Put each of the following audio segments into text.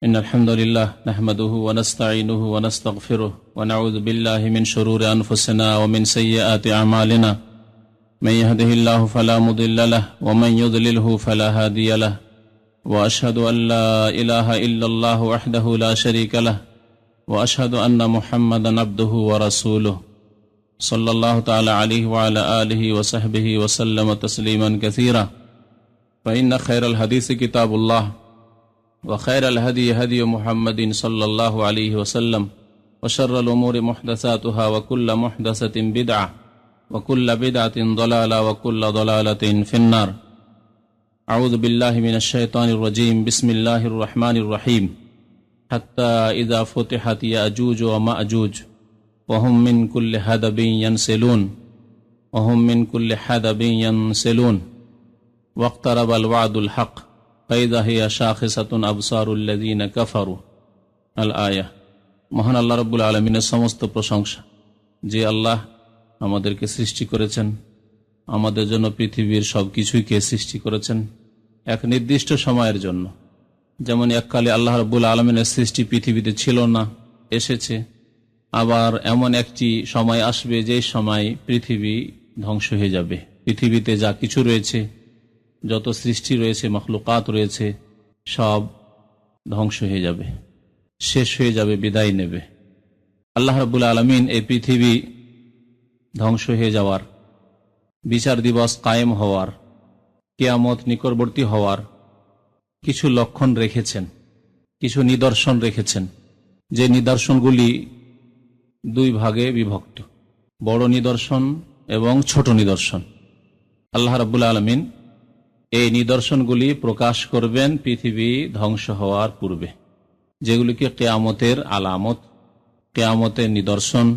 إن الحمد لله نحمده ونستعينه ونستغفره ونعوذ بالله من شرور أنفسنا ومن سيئات أعمالنا من يهده الله فلا مضل له ومن يضلله فلا هادي له وأشهد أن لا إله إلا الله وحده لا شريك له وأشهد أن محمدا عبده ورسوله صلى الله تعالى عليه وعلى آله وصحبه وسلم تسليما كثيرا فإن خير الحديث كتاب الله وخير الهدي هدي محمد صلى الله عليه وسلم وشر الأمور محدثاتها وكل محدثة بدعة وكل بدعة ضلالة وكل ضلالة في النار أعوذ بالله من الشيطان الرجيم بسم الله الرحمن الرحيم حتى إذا فتحت يأجوج ومأجوج وهم من كل حدب ينسلون واقترب الوعد الحق فإذا هي شاخصة أبصار الذين كفروا الآية। মহান আল্লাহ রাব্বুল আলামিনের সমস্ত প্রশংসা, যে আল্লাহ আমাদেরকে সৃষ্টি করেছেন, আমাদের জন্য পৃথিবীর সবকিছুইকে সৃষ্টি করেছেন এক নির্দিষ্ট সময়ের জন্য। যেমন এককালে আল্লাহ রাব্বুল আলামিনের সৃষ্টি পৃথিবীতে ছিল না, এসেছে। আবার এমন একটি সময় আসবে যে সময় পৃথিবী ধ্বংস হয়ে যাবে। পৃথিবীতে যা কিছু রয়েছে, যত সৃষ্টি রয়েছে, মখলুকাত রয়েছে, সব ধ্বংস হয়ে যাবে, শেষ হয়ে যাবে, বিদায় নেবে। আল্লাহ রাব্বুল আলামিন এই পৃথিবী ধ্বংস হয়ে যাওয়ার, বিচার দিবস কায়েম হওয়ার, কিয়ামত নিকটবর্তী হওয়ার কিছু লক্ষণ রেখেছেন, কিছু নিদর্শন রেখেছেন, যে নিদর্শনগুলি দুই ভাগে বিভক্ত, বড় নিদর্শন এবং ছোট নিদর্শন। আল্লাহ রাব্বুল আলামিন এই নিদর্শনগুলি প্রকাশ করবেন পৃথিবী ধ্বংস হওয়ার পূর্বে, যেগুলিকে কিয়ামতের আলামত, কিয়ামতের নিদর্শন,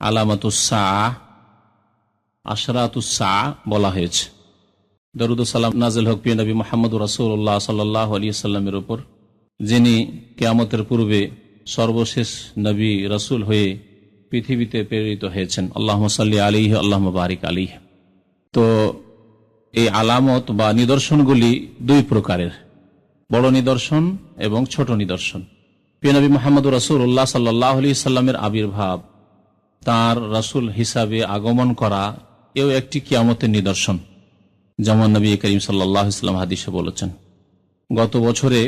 আলামাতুস সাআহ, আশরাতুস সাআহ বলা হয়েছে। দরুদ ও সালাম নাযিল হোক প্রিয় নবী মুহাম্মদ রাসূলুল্লাহ সাল্লাল্লাহু আলাইহি ওয়াসাল্লামের উপর, যিনি কিয়ামতের পূর্বে সর্বশেষ নবী রাসূল হয়ে পৃথিবীতে প্রেরিত হয়েছেন। আল্লাহুম্মা সাল্লি আলাইহি আল্লাহুম্মা বারিক আলাইহি। তো এই আলামত বা নিদর্শনগুলি দুই প্রকারের, বড় নিদর্শন এবং ছোট নিদর্শন। প্রিয় নবী মুহাম্মদ রাসূলুল্লাহ সাল্লাল্লাহু আলাইহি ওয়াসাল্লামের আবির্ভাব, তার রাসূল হিসাবে আগমন করা, এও একটি কিয়ামতের নিদর্শন। যেমন নবী করিম সাল্লাল্লাহু আলাইহি ওয়াসাল্লাম হাদিসে বলেছেন। গত বছরে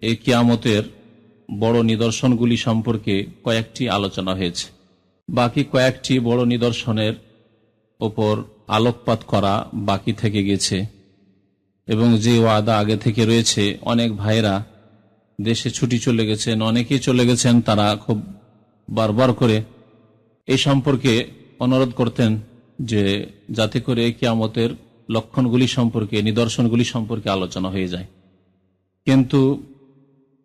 এই কিয়ামতের বড় নিদর্শনগুলি সম্পর্কে কয়েকটি আলোচনা হয়েছে। বাকি কয়েকটি বড় নিদর্শনের ওপর আলোকপাত করা বাকি থেকে গেছে, এবং যে ওয়াদা আগে থেকে রয়েছে, অনেক ভাইরা দেশে ছুটি চলে গেছেন, অনেকেই চলে গেছেন, তারা খুব বারবার করে এই সম্পর্কে অনুরোধ করতেন যে যাতে করে কিয়ামতের লক্ষণগুলি সম্পর্কে, নিদর্শনগুলি সম্পর্কে আলোচনা হয়ে যায়। কিন্তু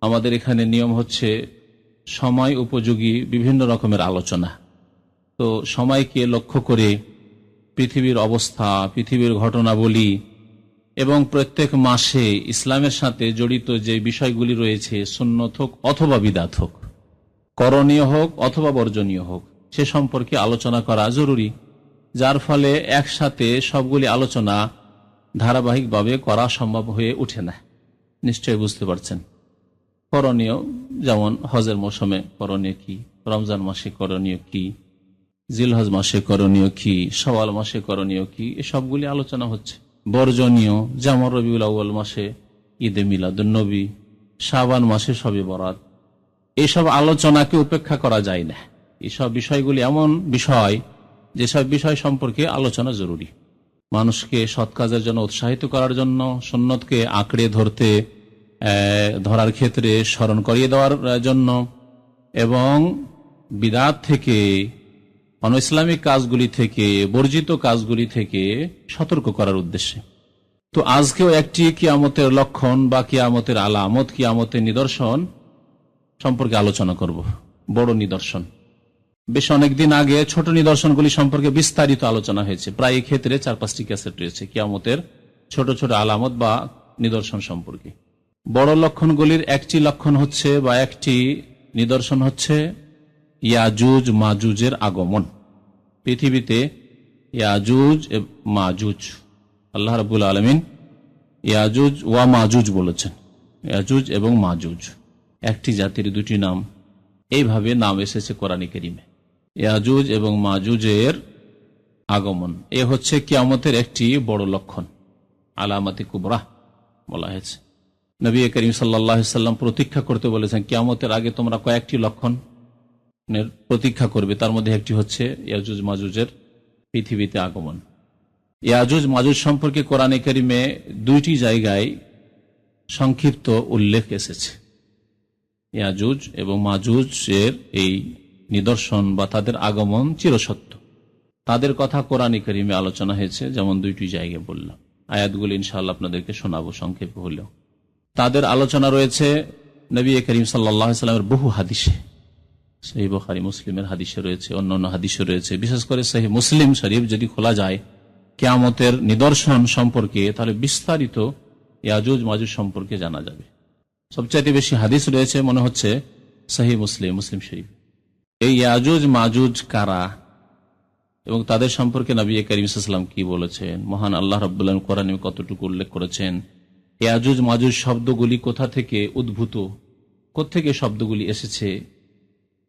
আমাদের এখানে নিয়ম হচ্ছে সময় উপযোগী বিভিন্ন রকমের আলোচনা। তো সময়কে লক্ষ্য করে পৃথিবীর অবস্থা, পৃথিবীর ঘটনাবলী এবং প্রত্যেক মাসে ইসলামের সাথে জড়িত যে বিষয়গুলি রয়েছে, সুন্নত হোক অথবা বিদআত হোক, করণীয় হোক অথবা বর্জনীয় হোক, সে সম্পর্কে আলোচনা করা জরুরি, যার ফলে একসাথে সবগুলি আলোচনা ধারাবাহিকভাবে করা সম্ভব হয়ে ওঠে না। নিশ্চয়ই বুঝতে পারছেন। করণীয় যেমন হজের মৌসুমে করণীয় কি, রমজান মাসে করণীয় কি, জিলহজ মাসে করণীয় কি, শাওয়াল মাসে করণীয় কি, এসবগুলি আলোচনা হচ্ছে। বর্জনীয় যেমন রবিউল আউয়াল মাসে ঈদে মিলাদুন নবী, শাবান মাসে শবে বরাত, এইসব আলোচনাকে উপেক্ষা করা যায় না। এইসব বিষয়গুলি এমন বিষয়, যেসব বিষয় সম্পর্কে আলোচনা জরুরি, মানুষকে সৎ কাজের জন্য উৎসাহিত করার জন্য, সুন্নতকে আঁকড়ে ধরার ক্ষেত্রে স্মরণ করিয়ে দেওয়ার জন্য, এবং বিদআত থেকে, অনইসলামিক কাজগুলি থেকে, বর্জিত কাজগুলি থেকে সতর্ক করার উদ্দেশ্যে। তো আজকেও একটি কিয়ামতের লক্ষণ বা কিয়ামতের আলামত, কিয়ামতের নিদর্শন সম্পর্কে আলোচনা করব। বড় নিদর্শন, বেশ অনেকদিন আগে ছোট নিদর্শনগুলি সম্পর্কে বিস্তারিত আলোচনা হয়েছে। প্রায় এই ক্ষেত্রে 4-5টি ক্যাসেট রয়েছে কিয়ামতের ছোট ছোট আলামত বা নিদর্শন সম্পর্কে। বড় লক্ষণগুলির একটি লক্ষণ হচ্ছে, বা একটি নিদর্শন হচ্ছে ইয়াজুজ মাজুজের আগমন। পৃথিবীতে ইয়াজুজ মাজুজ, আল্লাহ রাব্বুল আলামিন ইয়াজুজ ওয়া মাজুজ বলেছেন। ইয়াজুজ এবং মাজুজ একটি জাতির দুটি নাম, এইভাবে নাম এসেছে কোরআনে কারীমে। ইয়াজুজ এবং মাজুজের আগমন এ হচ্ছে কিয়ামতের একটি বড় লক্ষণ, আলামাতি কুবরা বলা হয়েছে। নবী করিম সাল্লাল্লাহু আলাইহি সাল্লাম প্রতীক্ষা করতে বলেছেন, কিয়ামতের আগে তোমরা কয়েকটি লক্ষণের প্রতীক্ষা করবে, তার মধ্যে একটি হচ্ছে ইয়াজুজ মাজুজের পৃথিবীতে আগমন। ইয়াজুজ মাজুজ সম্পর্কে কোরআনে কারীমে দুইটি জায়গায় সংক্ষিপ্ত উল্লেখ এসেছে। ইয়াজুজ এবং মাজুজের এই নিদর্শন বা তাদের আগমন চিরসত্য, তাদের কথা কোরআনে কারীমে আলোচনা হয়েছে, যেমন দুইটি জায়গায় বললাম। আয়াতগুলো ইনশাআল্লাহ আপনাদেরকে শোনাবো সংক্ষেপে হলেও। তাদের আলোচনা রয়েছে নবী করিম সাল্লাল্লাহু আলাইহি সাল্লামের বহু হাদিসে, সহিহ বুখারী মুসলিমের হাদিসে রয়েছে, অন্যান্য হাদিসে রয়েছে। বিশেষ করে সহিহ মুসলিম শরীফ যদি খোলা যায় কিয়ামতের নিদর্শন সম্পর্কে, তাহলে বিস্তারিত ইয়াজুজ মাজুজ সম্পর্কে জানা যাবে। সবচাইতে বেশি হাদিস রয়েছে মনে হচ্ছে সহিহ মুসলিম শরীফ। এই ইয়াজুজ মাজুজ কারা এবং তাদের সম্পর্কে নবী করিম সাল্লাল্লাহু আলাইহি ওয়াসাল্লাম কি বলেছেন, মহান আল্লাহ রাব্বুল আলামিন কোরআনে কতটুকু উল্লেখ করেছেন, ইয়াজুজ মাজুজ শব্দগুলি কোথা থেকে উদ্ভূত, কোত্থেকে শব্দগুলি এসেছে,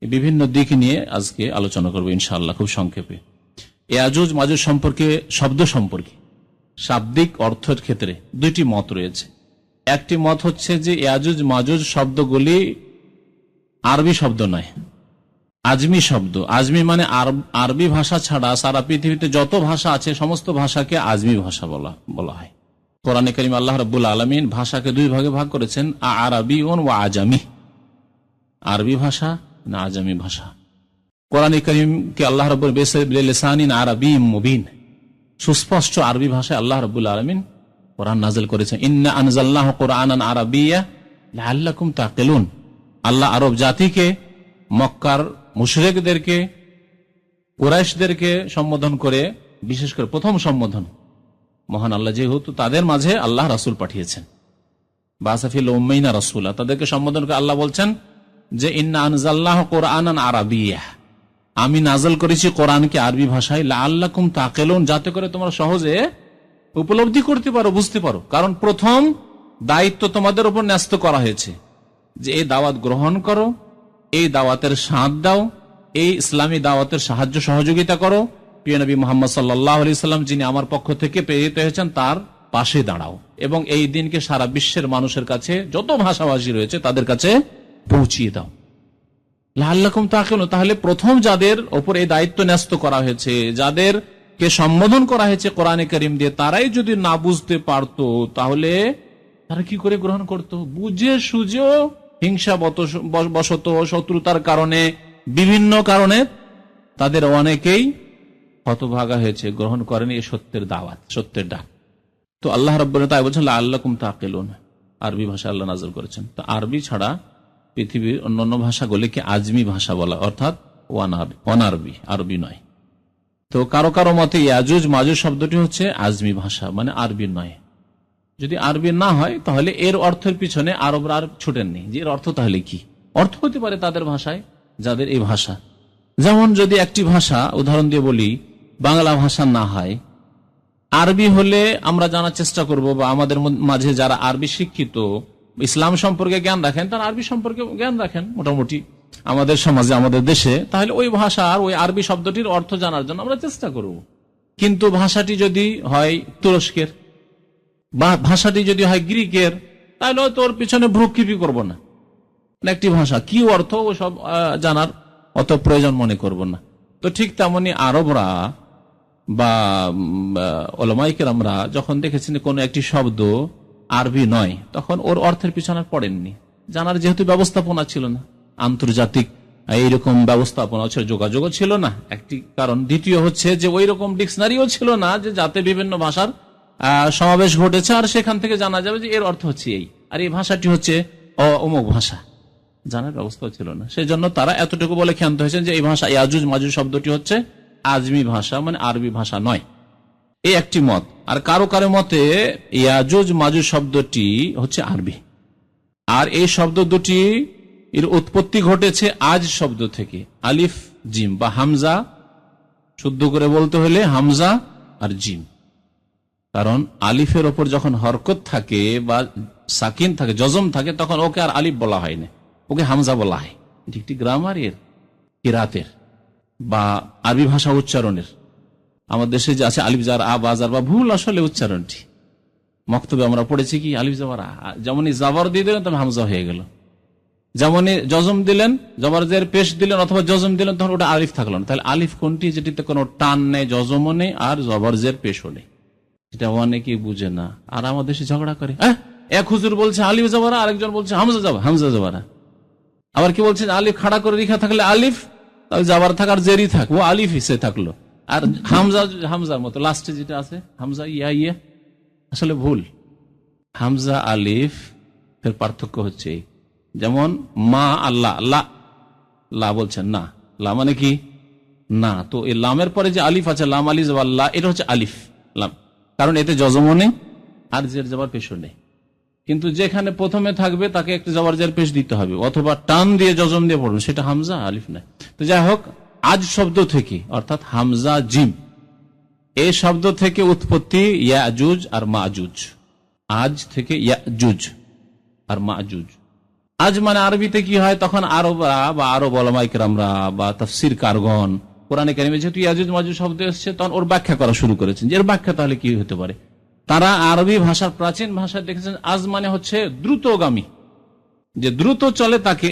বিভিন্ন দিক নিয়ে আজকে আলোচনা করবো ইনশাআল্লাহ খুব সংক্ষেপে। ইয়াজুজ মাজুজ সম্পর্কে, শব্দ সম্পর্কে শাব্দিক অর্থের ক্ষেত্রে দুইটি মত রয়েছে। একটি মত হচ্ছে যে ইয়াজুজ মাজুজ শব্দগুলি আরবি শব্দ নয়, আজমি শব্দ। আজমি মানে আরবি ভাষা ছাড়া সারা পৃথিবীতে যত ভাষা আছে সমস্ত ভাষাকে আজমি ভাষা বলা হয়। কোরআনে কারীমে আল্লাহ রাব্বুল আলামিন ভাষাকে দুই ভাগে ভাগ করেছেন, আরাবিয়ুন ওয়া আজামি, আরবি ভাষা না আজামি ভাষা। কোরআনে কারীমকে আল্লাহ রাব্বুল বিলিসানিন আরাবিয়্যিম মুবিন, সুস্পষ্ট আরবি ভাষায় আল্লাহ রাব্বুল আলামিন কোরআন নাযিল করেছেন। ইন্না আনজালনাহু কুরআনান আরাবিয়্যা লাআল্লাকুম তাকিলুন। আল্লাহ আরব জাতিকে, মক্কার মুশরিকদেরকে, কুরাইশদেরকে সম্বোধন করে, বিশেষ করে প্রথম সম্বোধন মহান আল্লাহ যেহেতু তাদের মাঝে আল্লাহ রাসূল পাঠিয়েছেন, বাসাফিল উম্মাইনা রাসূলা, তাদেরকে সম্বোধন করে আল্লাহ বলছেন যে ইন্না আনজালনাহু কুরআনান আরাবিয়্যা, আমি নাযিল করেছি কোরআনকে আরবি ভাষায়, লাআল্লাকুম তাকিলুন, যাতে করে তোমরা সহজে উপলব্ধি করতে পারো, বুঝতে পারো। কারণ প্রথম দায়িত্ব তোমাদের উপর ন্যস্ত করা হয়েছে যে এই দাওয়াত গ্রহণ করো, এই দাওয়াতের সাথ দাও, এই ইসলামী দাওয়াতের সাহায্য সহযোগিতা করো, প্রিয় নবী মুহাম্মদ সাল্লাল্লাহু আলাইহি সাল্লাম যিনি আমার পক্ষ থেকে প্রেরিত হয়েছেন তার পাশে দাঁড়াও এবং এই দিনকে সারা বিশ্বের মানুষের কাছে, যত ভাষাভাষী রয়েছে তাদের কাছে পৌঁছিয়ে দাও। লাআল্লাকুম তাকিলুন, তাহলে প্রথম যাদের উপর এই দায়িত্ব ন্যস্ত করা হয়েছে, যাদেরকে সম্বোধন করা হয়েছে কোরআনে কারীম দিয়ে, তারাই যদি না বুঝতে পারতো তাহলে তারা কি করে গ্রহণ করতো? বুঝে সুঝেও হিংসা বশত, শত্রুতার কারণে, বিভিন্ন কারণে তাদের অনেকেই হতভাগা হয়েছে, গ্রহণ করেনি এই সত্যের দাওয়াত, সত্যের ডাক। তো আল্লাহ রাব্বুল তাই বলছেন লাআল্লাকুম তাকিলুন, আরবি ভাষা আল্লাহ নাযিল করেছেন। তো আরবি ছাড়া পৃথিবীর অন্যান্য ভাষাগুলিকে আজমি ভাষা বলা, অর্থাৎ অনারবি, আরবি নয়। তো কারো কারো মতে ইয়াজুজ মাজুজ শব্দটি হচ্ছে আজমি ভাষা, মানে আরবি নয়। যদি আরবি না হয় তাহলে এর অর্থের পিছনে আরবরা আর ছুটেননি যে এর অর্থ তাহলে কি। অর্থ হতে পারে তাদের ভাষায়, যাদের এই ভাষা। যেমন যদি একটি ভাষা উদাহরণ দিয়ে বলি বাংলা ভাষা না হয়, আরবি হলে আমরা জানার চেষ্টা করব, বা আমাদের মাঝে যারা আরবি শিক্ষিত, ইসলাম সম্পর্কে জ্ঞান রাখেন, তারা আরবি সম্পর্কে জ্ঞান রাখেন মোটামুটি আমাদের সমাজে, আমাদের দেশে, তাহলে ওই ভাষার ওই আরবি শব্দটির অর্থ জানার জন্য আমরা চেষ্টা করব। কিন্তু ভাষাটি যদি হয় তুরস্কের বা ভাষাটি যদি হয় গ্রিকের, তাহলে হয়তো ওর পিছনে ভ্রুক্ষেপই করব না। একটি ভাষা কি অর্থ ও সব জানার অত প্রয়োজন মনে করব না। তো ঠিক তেমনি আরবরা বা ওলামায়ে কেরামরা যখন দেখেছেন কোন একটি শব্দ আরবি নয়, তখন ওর অর্থের পিছনে পড়েননি, জানার যেহেতু ব্যবস্থাপনা ছিল না, আন্তর্জাতিক এইরকম ব্যবস্থাপনা ছিল, যোগাযোগও ছিল না একটি কারণ। দ্বিতীয় হচ্ছে যে ওই রকম ডিকশনারিও ছিল না যে যাতে বিভিন্ন ভাষার সমাবেশ ঘটেছে আর সেখান থেকে জানা যাবে যে এর অর্থ হচ্ছে এই, আর এই ভাষাটি হচ্ছে অমুক ভাষা, জানার ব্যবস্থা ছিল না। সেই জন্য তারা এতটুকু বলে ক্ষান্ত হয়েছেন যে এই ভাষা ইয়াজুজ মাজুজ শব্দটি হচ্ছে আজমি ভাষা, মানে আরবি ভাষা নয়। এই একটি মত। আর কারো কারো মতে ইয়াজুজ মাজুজ শব্দটি হচ্ছে আরবি, আর এই শব্দ দুটি এর উৎপত্তি ঘটেছে আজ শব্দ থেকে, আলিফ জিম বা হামজা, শুদ্ধ করে বলতে হলে হামজা আর জিম। কারণ আলিফের ওপর যখন হরকত থাকে বা সাকিন থাকে, জজম থাকে, তখন ওকে আর আলিফ বলা হয় না, ওকে হামজা বলা হয়। এটি একটি গ্রামারের, কিরাতের বা আরবি ভাষা উচ্চারণের। আমাদের দেশে যে আছে আলিফ জার আ বাজার বা ভুল আসলে উচ্চারণটি। মক্তবে আমরা পড়েছি কি আলিফ জাবার আ, যেমনই জাবর দিয়ে দিলেন তখন হামজা হয়ে গেল, যেমনই জজম দিলেন, জবরজের পেশ দিলেন অথবা জজম দিলেন, তখন ওটা আলিফ থাকলো না। তাহলে আলিফ কোনটি? যেটিতে কোনো টান নেই, জজমও নেই, আর জবরজের পেশও নেই। এটা অনেকেই বুঝে না, আর আমাদের দেশে ঝগড়া করে। এক হুজুর বলছে আলিফ জবরা, আরেকজন বলছে হামজা জবরা। আবার কি বলছে আলিফ খাড়া করে রেখা থাকলে আলিফ, জাবার থাক আর জেরি থাক, ও আলিফ হিসেবে থাকলো। আর হামজার মতো লাস্টে যেটা আছে হামজা ইয়া, আসলে ভুল। হামজা আলিফ এর পার্থক্য হচ্ছে, যেমন মা আল্লাহ, লা বলছেন না, লা মানে কি না, তো এই লামের পরে যে আলিফ আছে, লাম আলিফ আল্লাহ, এটা হচ্ছে আলিফ লাম, কারণ এতে জজমও নেই আর জের জবর পেশও নেই। কিন্তু যেখানে প্রথমে থাকবে তাকে একটা জবর জের পেশ দিতে হবে, অথবা টান দিয়ে জজম দিয়ে পড়বে, সেটা হামজা আলিফ নাই। তো যাই হোক, আজ শব্দ থেকে অর্থাৎ হামজা জিম এই শব্দ থেকে উৎপত্তি ইয়াজুজ আর মাজুজ। আজ থেকে ইয়াজুজ আর মাজুজ। আজ মানে আরবিতে কি হয়, তখন আরবরা বা আরব ওলামায়ে কেরামরা বা তাফসীর কারগণ কোরআনে কারিমে যেহেতু ইয়াজুজ মাজুজ শব্দ এসেছে, তখন ওর ব্যাখ্যা করা শুরু করেছেন যে এর ব্যাখ্যা তাহলে কি হতে পারে। তারা আরবি ভাষার প্রাচীন ভাষায় দেখেছেন আজ মানে হচ্ছে দ্রুতগামী, যে দ্রুত চলে তাকে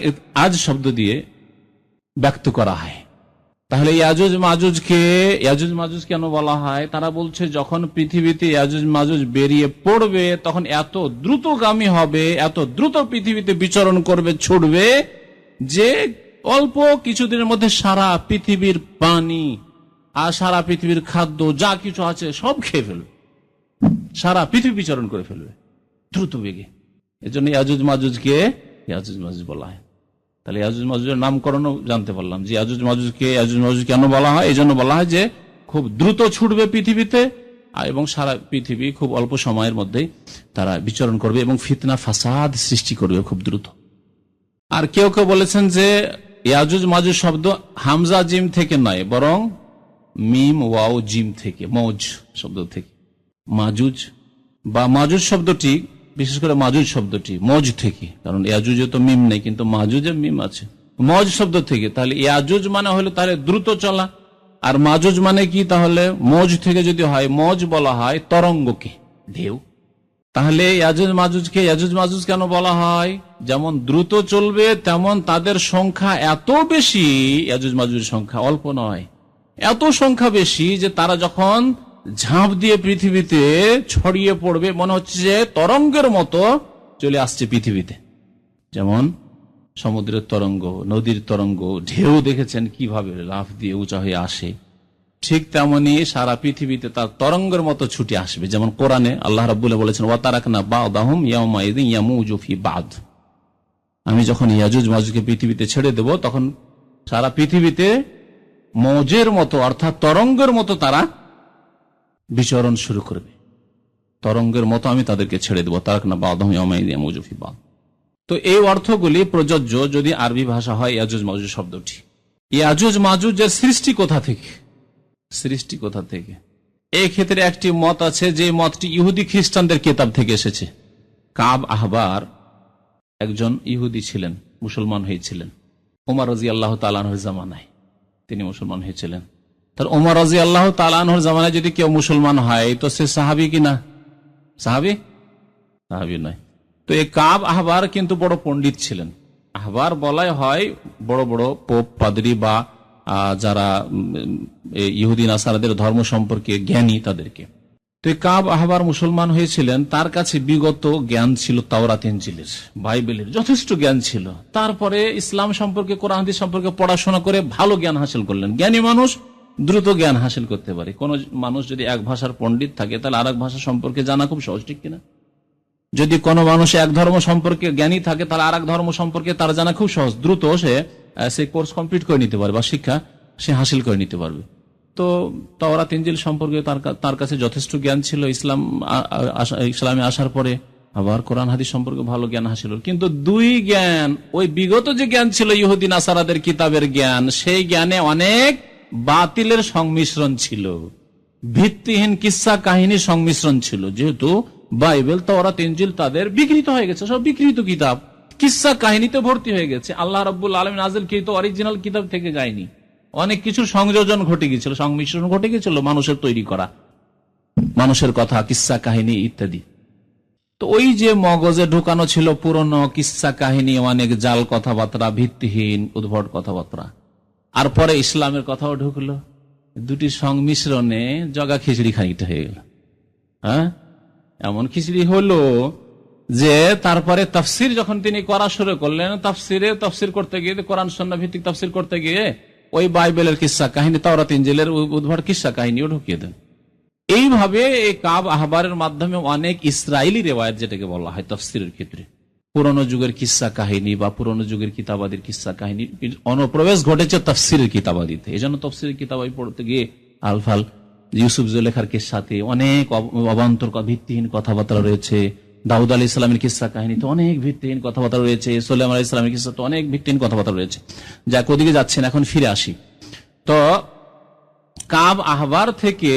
আজ শব্দ দিয়ে ব্যক্ত করা হয়। তাহলে ইয়াজুজ মাজুজ কেন বলা হয়? তারা বলছে যখন পৃথিবীতে ইয়াজুজ মাজুজ বেরিয়ে পড়বে, তখন এত দ্রুতগামী হবে, এত দ্রুত পৃথিবীতে বিচরণ করবে, ছুটবে, যে অল্প কিছুদিনের মধ্যে সারা পৃথিবীর পানি আর সারা পৃথিবীর খাদ্য যা কিছু আছে সব খেয়ে ফেলবে, সারা পৃথিবী বিচরণ করে ফেলবে দ্রুত বেগে। এজন্য ইয়াজুজ মাজুজকে ইয়াজুজ মাজুজ বলা হয়। তাহলে ইয়াজুজ মাজুজের নামকরণও জানতে পারলাম যে ইয়াজুজ মাজুজকে ইয়াজুজ মাজুজ কেন বলা হয়। এই জন্য বলা হয় যে খুব দ্রুত ছুটবে পৃথিবীতে, এবং সারা পৃথিবী খুব অল্প সময়ের মধ্যেই তারা বিচরণ করবে এবং ফিতনা ফাসাদ সৃষ্টি করবে খুব দ্রুত। আর কেউ কেউ বলেছেন যে ইয়াজুজ মাজুজ শব্দ হামজা জিম থেকে নয়, বরং মিম ওয়াও জিম থেকে, মৌজ শব্দ থেকে। মাজুজ বা মাজুজ শব্দটি, বিশেষ করে মাজুজ শব্দটি মজ থেকে, কারণ ইয়াজুজে তো মিম নেই, কিন্তু মাজুজে মিম আছে, মজ শব্দ থেকে। তাহলে ইয়াজুজ মানে হলো তাহলে দ্রুত চলা, আর মাজুজ মানে কি? তাহলে মজ থেকে যদি হয়, মজ বলা হয় তরঙ্গকে, ঢেউ। তাহলে ইয়াজুজ মাজুজ কেন বলা হয়? যেমন দ্রুত চলবে, তেমন তাদের সংখ্যা এত বেশি, ইয়াজুজ মাজুজের সংখ্যা অল্প নয়, এত সংখ্যা বেশি যে তারা যখন ঝাঁপ দিয়ে পৃথিবীতে ছড়িয়ে পড়বে, মনে হচ্ছে যে তরঙ্গের মতো চলে আসছে পৃথিবীতে। যেমন সমুদ্রের তরঙ্গ, নদীর তরঙ্গ, ঢেউ দেখেছেন কিভাবে লাফ দিয়ে উঁচা হয়ে আসে, ঠিক তেমনি সারা পৃথিবীতে তার তরঙ্গের মতো ছুটে আসবে। যেমন কোরআনে আল্লাহ রাব্বুল বলেছেন, ওয়া তারাকনা বা'দাহুম ইয়াওমাইযিন ইয়ামুজু ফি বা'দ। আমি যখন ইয়াজুজ মাজুজকে পৃথিবীতে ছেড়ে দেব, তখন সারা পৃথিবীতে মৌজের মতো অর্থাৎ তরঙ্গের মতো তারা বিচরণ শুরু করবে, তরঙ্গের মতো আমি তাদেরকে ছেড়ে দেবো। তারাকনা বা'দাহুম ইয়াওমাইযিন ইয়ামুজু ফি বা'দ। তো এই অর্থগুলি প্রযোজ্য যদি আরবি ভাষা হয় ইয়াজুজ মাজুজ শব্দটি। ইয়াজুজ মাজুজের সৃষ্টি কোথা থেকে? এই ক্ষেত্রে একটি মত আছে, যে মতটি ইহুদি খ্রিস্টানদের কিতাব থেকে এসেছে। কাব আহবার একজন ইহুদি ছিলেন, মুসলমান হয়েছিলেন ওমর রাদিয়াল্লাহু তাআলা আনহুর জামানায়, তিনি মুসলমান হয়েছিলেন। তার ওমর রাদিয়াল্লাহু তাআলা আনহুর জামানায় যদি কেউ মুসলমান হয়, তো সে সাহাবী কিনা? সাহাবী নয়। তো এই কাব আহবার কিন্তু বড় পণ্ডিত ছিলেন। আহবার বলাই হয় বড় বড় পোপ, পাদ্রী বা যারা ইহুদি নাসারাদের ধর্ম সম্পর্কে জ্ঞানী তাদেরকে। তো কাব আহবার মুসলমান হয়েছিলেন, তার কাছে বিগত জ্ঞান ছিল তাওরাত ইনজিলের, বাইবেলের যথেষ্ট জ্ঞান ছিল। তারপরে ইসলাম সম্পর্কে, কোরআন হাদিস সম্পর্কে পড়াশোনা করে ভালো জ্ঞান হাসিল করলেন। জ্ঞানী মানুষ দ্রুত জ্ঞান হাসিল করতে পারে। কোন মানুষ যদি এক ভাষার পণ্ডিত থাকে, তাহলে আরেক ভাষা সম্পর্কে জানা খুব সহজ, ঠিক কিনা? যদি কোনো মানুষ এক ধর্ম সম্পর্কে জ্ঞানী থাকে, তাহলে আরেক ধর্ম সম্পর্কে তার জানা খুব সহজ, দ্রুত সে কোর্স কমপ্লিট করে নিতে পারবে বা শিক্ষা সে হাসিল করে নিতে পারবে। তো তাওরাত ইনজিল সম্পর্কে তার কাছে যথেষ্ট জ্ঞান ছিল। ইসলামে আসার পরে আবার কোরআন হাদিস সম্পর্কে ভালো জ্ঞান হাসিল। কিন্তু দুই জ্ঞান, ওই বিগত যে জ্ঞান ছিল ইহুদি নাসারাদের কিতাবের জ্ঞান, সেই জ্ঞানে অনেক বাতিলের সংমিশ্রণ ছিল, ভিত্তিহীন কিসসা কাহিনীর সংমিশ্রণ ছিল। যেহেতু বাইবেল, তাওরাত, ইনজিল তাদের বিকৃত হয়ে গেছে, সব বিকৃত কিতাব, কিসসা কাহিনীতে ভর্তি হয়ে গেছে। আল্লাহ রাব্বুল আলামিন নাযিলকৃত অরিজিনাল কিতাব থেকে যায়নি, অনেক কিছুর সংযোজন ঘটে গিয়েছিল, সংমিশ্রণ ঘটে গিয়েছিল মানুষের তৈরি করা, মানুষের কথা, কিসসা কাহিনী ইত্যাদি। তো ওই যে মগজে ঢুকানো ছিল পুরনো কিসসা কাহিনী, অনেক জাল কথাবার্তা, ভিত্তিহীন উদ্ভট কথাবার্তা, আর পরে ইসলামের কথাও ঢুকলো, দুটি সংমিশ্রণে জগা খিচড়ি খানিকটা হয়ে গেল। হ্যাঁ, এমন খিচড়ি হলো যে তারপরে তাফসির যখন তিনি করা শুরু করলেন, তাফসির করতে গিয়ে, কোরআন সুন্নাহ ভিত্তিক তাফসির করতে গিয়ে ওই বাইবেলের কিসসা কাহিনী, তাওরাত ইনজিলের উদ্ভট কিসসা কাহিনীও ঢুকিয়ে দেন। এইভাবে এই কাব আহবারের মাধ্যমে অনেক ইসরায়েলি রেওয়ায়েত, যেটাকে বলা হয় তাফসিরের ক্ষেত্রে, পুরনো যুগের কিসসা কাহিনী বা পুরনো যুগের কিতাবাদির কিসসা কাহিনী অনুপ্রবেশ ঘটেছে তাফসিরের কিতাবাদিতে। এই জন্য তাফসিরের কিতাবাদি পড়তে গিয়ে আলফাল ইউসুফ জুলেখার কিসসাতে অনেক অবান্তর ভিত্তিহীন কথাবার্তা রয়েছে, দাউদ আলাইহিস সালামের কিসসা কাহিনীতে অনেক ভিত্তিহীন কথাবার্তা রয়েছে, সুলাইমান আলাইহিস সালামের কিসসাতে অনেক ভিত্তিহীন কথাবার্তা রয়েছে। যাক, ওদিকে যাচ্ছেন, এখন ফিরে আসি। তো কাব আহবার থেকে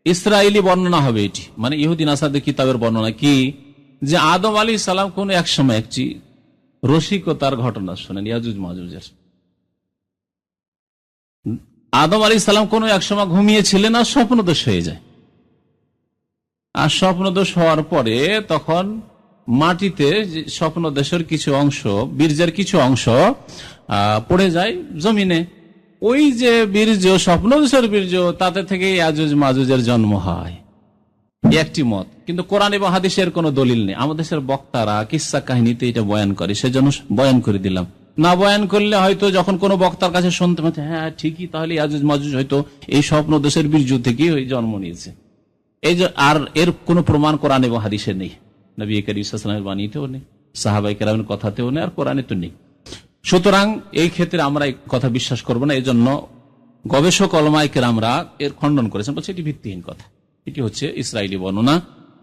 ইসরায়েলি বর্ণনা হবে, এটি মানে ইহুদি নাসারদের কিতাবের বর্ণনা কি, যে আদম আলাইহিস সালাম কোন এক সময় একটি রসিকতার ঘটনা শোনেন ইয়াজুজ মাজুজের। আদম আলাইহিস সালাম কোন এক সময় ঘুমিয়েছিলেন আর স্বপ্নদোষ হয়ে যায়, আর স্বপ্নদোষ হওয়ার পরে তখন মাটিতে স্বপ্নদোষের কিছু অংশ, বীর্যের কিছু অংশ পড়ে যায় জমিনে। ওই যে বীর্য, স্বপ্নদোষের বীর্য, তাতে থেকে ইয়াজুজ মাজুজের জন্ম হয়, একটি মত। কিন্তু কোরআন এবং হাদিসের কোনো দলিল নেই। আমাদের দেশের বক্তারা কিসসা কাহিনীতে এটা বয়ান করে, সেজন্য বয়ান করে দিলাম। না বয়ান করলে হয়তো যখন কোনো বক্তার কাছে শুনতে পাচ্ছে, হ্যাঁ ঠিকই, তাহলে ইয়াজুজ মাজুজ হয়তো এই স্বপ্নদোষের বীর্য থেকেই জন্ম নিয়েছে। এই যে, আর এর কোনো প্রমাণ কোরআন এবং হাদিসে নেই, নবী করিম সাল্লাল্লাহু আলাইহি ওয়াসাল্লামের বাণীতেও নেই, সাহাবায়ে কেরামের কথাতেও নেই, আর কোরআনে তো নেই। সুতরাং এই ক্ষেত্রে আমরা এই কথা বিশ্বাস করব না। এই জন্য গবেষক ওলামায়ে কেরামরা এর খণ্ডন করেছেন, বলছে এটি ভিত্তিহীন কথা, এটি হচ্ছে ইসরায়েলি বর্ণনা,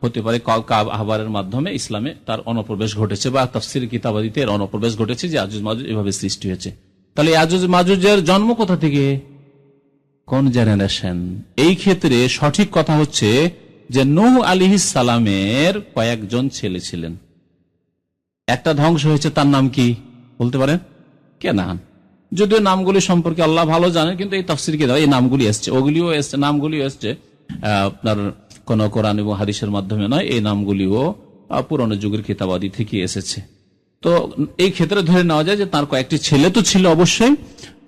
হতে পারে কাব আহবারের মাধ্যমে ইসলামে তার অনুপ্রবেশ ঘটেছে, বা তাফসীর কিতাবাদিতে এর অনুপ্রবেশ ঘটেছে, যে ইয়াজুজ মাজুজ এভাবে সৃষ্টি হয়েছে। তাহলে ইয়াজুজ মাজুজের জন্ম কোথা থেকে, কোন জেনারেশন? এই ক্ষেত্রে সঠিক কথা হচ্ছে যে নূহ আলাইহিস সালামের কয়েকজন ছেলে ছিলেন, একটা ধ্বংস হয়েছে, তার নাম কি বলতে পারেন? কেনান। যদিও নামগুলি সম্পর্কে আল্লাহ ভালো জানেন, কিন্তু এই তাফসীর কিতাবে এই নামগুলি এসছে, ওগুলিও এসছে, নামগুলিও এসছে আপনার কোন কোরআন এবং হাদিসের মাধ্যমে নয়, এই নামগুলিও পুরনো যুগের কিতাবাদি থেকে এসেছে। তো এই ক্ষেত্রে ধরে নেওয়া যায় যে তার কয়েকটি ছেলে তো ছিল অবশ্যই,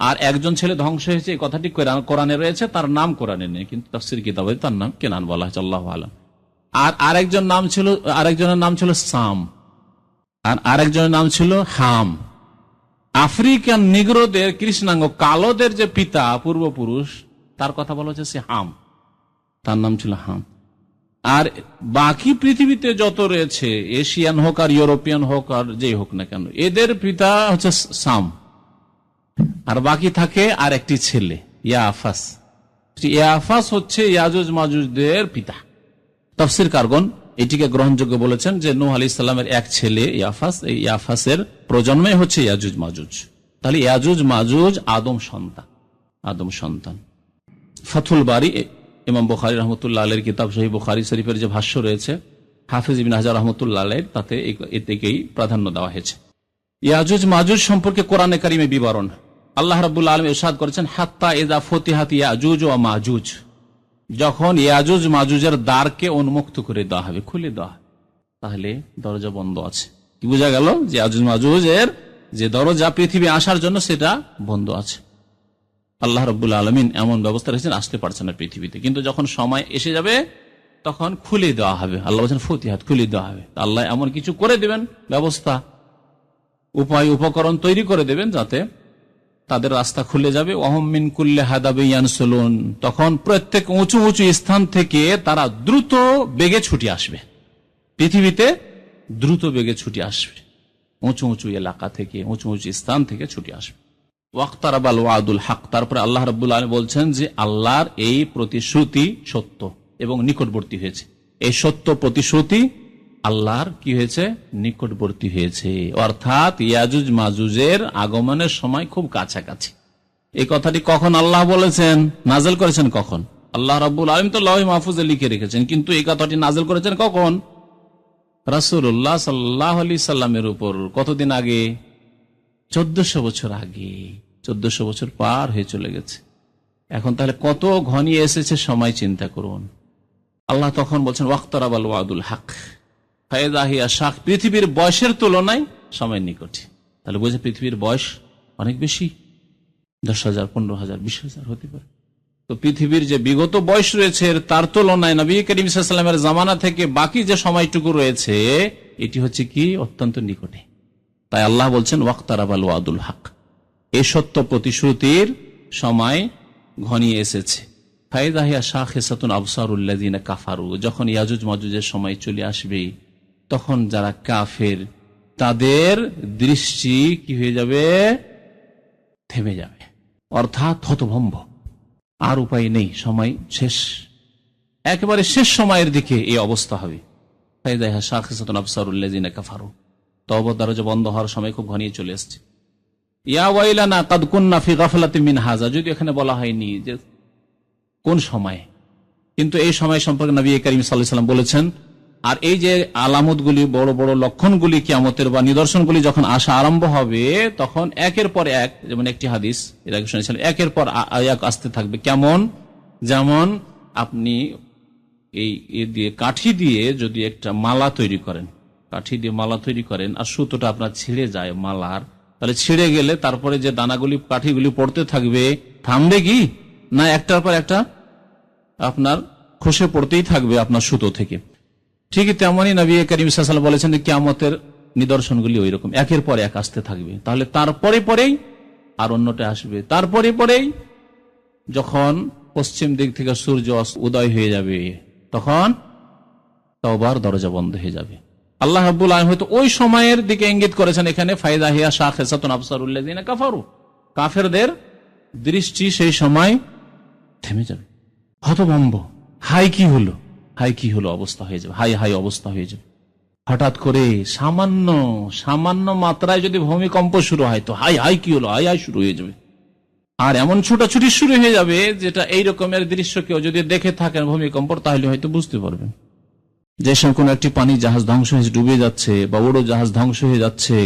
আর একজন ছেলে ধ্বংস হয়েছে, এই কথাটি কোরআনে রয়েছে, তার নাম কোরআনে নেই, কিন্তু তাফসীর কিতাবে তার নাম কেনান বলা হয়েছে, আল্লাহু আলাম। আর আরেকজনের নাম ছিল সাম, আর আরেকজনের নাম ছিল হাম। আফ্রিকান নিগ্রোদের, কৃষ্ণাঙ্গ কালোদের যে পিতা, পূর্বপুরুষ, তার কথা বলা হচ্ছে সে হাম, তার নাম ছিল হাম। আর বাকি পৃথিবীতে যত রয়েছে, এশিয়ান হোক আর ইউরোপিয়ান হোক আর যেই হোক না কেন, এদের পিতা হচ্ছে সাম, আর বাকি থাকে আর একটি ছেলে ইয়াফাস। ইয়াফাস হচ্ছে ইয়াজুজ মাজুজদের পিতা। তাফসীর কারগণ এটিকে গ্রহণযোগ্য বলেছেন যে নূহ আলাইহিস সালামের এক ছেলে ইয়াফাস, এই ইয়াফাসের প্রজন্মই হচ্ছে ইয়াজুজ মাজুজ। তাহলে ইয়াজুজ মাজুজ আদম সন্তান। ফাথুল বারী, ইমাম বুখারী রাহমাতুল্লাহ আলাইহির কিতাব সহিহ বুখারী শরীফের যে ভাষ্য রয়েছে, হাফিজ ইবনে হাজার রাহমাতুল্লাহ আলাইহির, তাতে এতেকেই প্রাধান্য দেওয়া হয়েছে। ইয়াজুজ মাজুজ সম্পর্কে কোরআনে কারিমে বিবরণ আল্লাহ রাব্বুল আলামিন ইরশাদ করেছেন, হাত্তা ইযা ফুতিহাত ইয়াজুজ ওয়া মাজুজ, যখন ইয়াজুজ মাজুজের দ্বারকে উন্মুক্ত করে দেওয়া হবে, খুলে দেওয়া হবে, তাহলে দরজা বন্ধ আছে। কি বোঝা গেল? যে ইয়াজুজ মাজুজের যে দরজা পৃথিবী আসার জন্য, সেটা বন্ধ আছে। আল্লাহ রাব্বুল আলামিন এমন ব্যবস্থা রেখেছেন, আসতে পারছে না পৃথিবীতে, কিন্তু যখন সময় এসে যাবে তখন খুলে দেওয়া হবে। আল্লাহ বলছেন ফুতিহাত, খুলে দেওয়া হবে। আল্লাহ এমন কিছু করে দেবেন, ব্যবস্থা, উপায়, উপকরণ তৈরি করে দেবেন, যাতে তাদের রাস্তা খুলে যাবে। ওয়াহুম মিন কুল্লি হাদাবিন ইয়ানসুলুন, তখন প্রত্যেক উঁচু উঁচু স্থান থেকে তারা দ্রুত বেগে ছুটে আসবে, পৃথিবীতে দ্রুত বেগে ছুটে আসবে, উঁচু উঁচু এলাকা থেকে, উঁচু উঁচু স্থান থেকে ছুটে আসবে। ওয়াক্তারাবাল ওয়াদুল হক, তারপরে আল্লাহ রাব্বুল আলামিন বলছেন যে আল্লাহর এই প্রতিশ্রুতি সত্য এবং নিকটবর্তী হয়েছে। এই সত্য প্রতিশ্রুতি আল্লাহর কি হয়েছে? নিকটবর্তী হয়েছে, অর্থাৎ ইয়াজুজ মাজুজের আগমনের সময় খুব কাছাকাছি। এই কথাটি কখন আল্লাহ বলেছেন, নাযিল করেছেন কখন? আল্লাহ রাব্বুল আলামিন তো লাওহে মাহফুজে লিখে রেখেছেন, কিন্তু এই কথাটি নাযিল করেছেন কখন? রাসূলুল্লাহ সাল্লাল্লাহু আলাইহি সাল্লামের উপর। কতদিন আগে? 1400 বছর আগে। 1400 বছর পার হয়ে চলে গেছে। এখন তাহলে কত ঘনিয়ে এসেছে সময়, চিন্তা করুন। আল্লাহ তখন বলছেন ওয়াক্তারাবাল ওয়াদুল হক ফাইযা হিয়া শাক, পৃথিবীর বয়সের তুলনায় সময় নিকটে। তাহলে বুঝে পৃথিবীর বয়স অনেক বেশি, 10,000, 15,000, 20,000 হতে পারে। তো পৃথিবীর যে বিগত বয়স রয়েছে তার তুলনায় নবী করিম সাল্লাল্লাহু আলাইহি ওয়াসাল্লামের জামানা থেকে বাকি যে সময়টুকু রয়েছে এটি হচ্ছে কি অত্যন্ত নিকটে। তাই আল্লাহ বলছেন ওয়াক্তারাবাল ওয়াদুল হক, এই সত্য প্রতিশ্রুতির সময় ঘনিয়ে এসেছে। ফাইযা হিয়া শাখিসাতুন আবসারুল লাযিনা কাফারু, যখন ইয়াজুজ মাজুজের সময় চলে আসবে তখন যারা কাফের তাদের দৃষ্টি কি হয়ে যাবে? থেমে যাবে, অর্থাৎ হতভম্ব, আর উপায় নেই, সময় শেষ, একেবারে শেষ সময়ের দিকে এই অবস্থা হবে। ফাইযা হিয়া শাখিসাতুন আবসারুল লাযিনা কাফারু, তওবা দরজা বন্ধ হওয়ার সময় খুব ঘনিয়ে চলে আসছে। ইয়া ওয়াইলানা কাদ কুননা ফি গাফলাতিন মিন হাযা, যদি এখানে বলা হয়নি যে কোন সময়, কিন্তু এই সময় সম্পর্কে নবী করিম সাল্লাল্লাহু আলাইহি ওয়াসাল্লাম বলেছেন। আর এই যে আলামতগুলি, বড় বড় লক্ষণগুলি কিয়ামতের বা নিদর্শনগুলি যখন আসা আরম্ভ হবে তখন একের পর এক, যেমন একটি হাদিস এর আগে শুনেছিলেন, একের পর এক আসতে থাকবে। কেমন? যেমন আপনি এই দিয়ে কাঠি দিয়ে যদি একটা মালা তৈরি করেন, কাঠি দিয়ে মালা তৈরি করেন আর সুতোটা আপনার ছিঁড়ে যায় মালার, তাহলে ছিঁড়ে গেলে তারপরে যে দানাগুলি কাঠিগুলি পড়তে থাকবে, থামবে কি? না, একটার পর একটা আপনার খসে পড়তেই থাকবে আপনার সুতো থেকে। ঠিক তেমনই নবী করিম সাল্লাল্লাহু আলাইহি ওয়াসাল্লাম বলেছেন যে কিয়ামতের নিদর্শনগুলি ওই রকম একের পর এক আসতে থাকবে। তাহলে তারপরে পরেই আর অন্যটা আসবে, তারপরে পরেই যখন পশ্চিম দিক থেকে সূর্য উদয় হয়ে যাবে তখন তওবার দরজা বন্ধ হয়ে যাবে। আল্লাহ রাব্বুল আলামিন হয়তো ওই সময়ের দিকে ইঙ্গিত করেছেন এখানে, ফাইযা হিয়া শাখিসাতুন আবসারুল লাযিনা কাফারু, কাফেরদের দৃষ্টি সেই সময় থেমে যাবে, হতভম্ব, হাই কি হলো, হাই কি হলো অবস্থা হয়ে যাবে, হাই হাই অবস্থা হয়ে যাবে। হঠাৎ করে সামান্য মাত্রায় যদি ভূমিকম্প শুরু হয় তো হাই হাই কি হলো, হাই হাই শুরু হয়ে যাবে। আর এমন ছুটাছুটি শুরু হয়ে যাবে যেটা এই রকমের দৃশ্য কেউ যদি দেখে থাকেন ভূমিকম্প, তাহলে হয়তো বুঝতে পারবেন যে কোন একটি পানি জাহাজ ধ্বংস হয়ে ডুবে যাচ্ছে বা উড়ো জাহাজ ধ্বংস হয়ে যাচ্ছে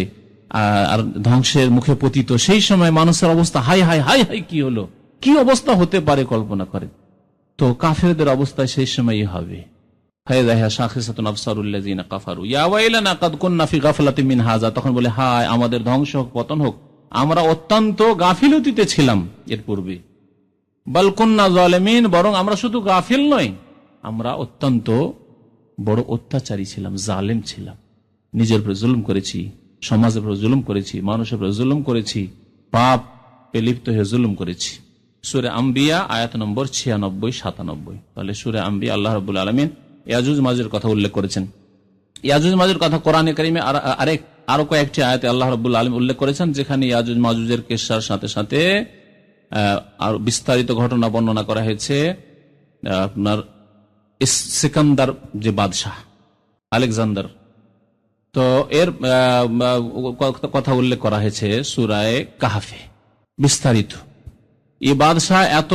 আর ধ্বংসের মুখে পতিত, সেই সময় মানুষের অবস্থা হাই হাই হাই হাই কি হলো, কি অবস্থা হতে পারে কল্পনা করে। তো কাফেরদের অবস্থা সেই সময়ই হবে। ফাইযা হিয়া শাখিসাতুন আবসারুল লাযিনা কাফারু ইয়া ওয়াইলানা কাদ কুননা ফি গাফলাতিন মিন হাযা, তখন বলে হায় আমাদের ধ্বংস হোক, পতন হোক, আমরা অত্যন্ত গাফিলতিতে ছিলাম এর পূর্বে। বাল কুননা যালিমিন, বরং আমরা শুধু গাফিল নই, আমরা অত্যন্ত বড় অত্যাচারী ছিলাম, জালেম ছিলাম, নিজের উপর জুলুম করেছি, সমাজের উপর জুলুম করেছি, মানুষের উপর জুলুম করেছি, পাপ লিপ্ত হয়ে জুলুম করেছি। সূরা আম্বিয়া আয়াত নম্বর 96-97। তাহলে সূরা আম্বিয়া আল্লাহ রাব্বুল আলামিন ইয়াজুজ মাজুজের কথা উল্লেখ করেছেন। ইয়াজুজ মাজুজের কথা কোরআনে কারিমে আরো কয়েকটি আয়াতে আল্লাহ রাব্বুল আলামিন উল্লেখ করেছেন, যেখানে ইয়াজুজ মাজুজের কিসসার সাথে সাথে আর বিস্তারিত ঘটনা বর্ণনা করা হয়েছে। আপনার সিকান্দার যে বাদশাহ আলেকজান্ডার, তো এর কথা উল্লেখ করা হয়েছে সূরায়ে কাহফে বিস্তারিত। এই বাদশাহ এত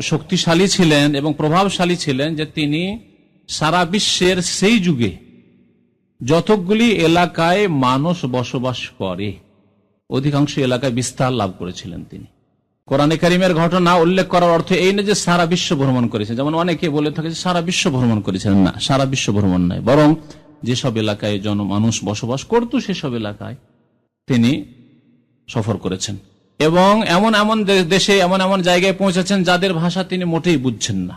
শক্তিশালী ছিলেন এবং প্রভাবশালী ছিলেন যে তিনি সারা বিশ্বের সেই যুগে যতগুলি এলাকায় মানুষ বসবাস করে অধিকাংশ এলাকায় বিস্তার লাভ করেছিলেন তিনি। কোরআনে কারিমের ঘটনা উল্লেখ করার অর্থ এই না যে সারা বিশ্ব ভ্রমণ করেছেন, যেমন অনেকে বলে থাকে যে সারা বিশ্ব ভ্রমণ করেছেন। না, সারা বিশ্ব ভ্রমণ নয়, বরং যেসব এলাকায় মানুষ বসবাস করত সেসব এলাকায় তিনি সফর করেছেন এবং এমন এমন দেশে এমন এমন জায়গায় পৌঁছেছেন যাদের ভাষা তিনি মোটেই বুঝছেন না।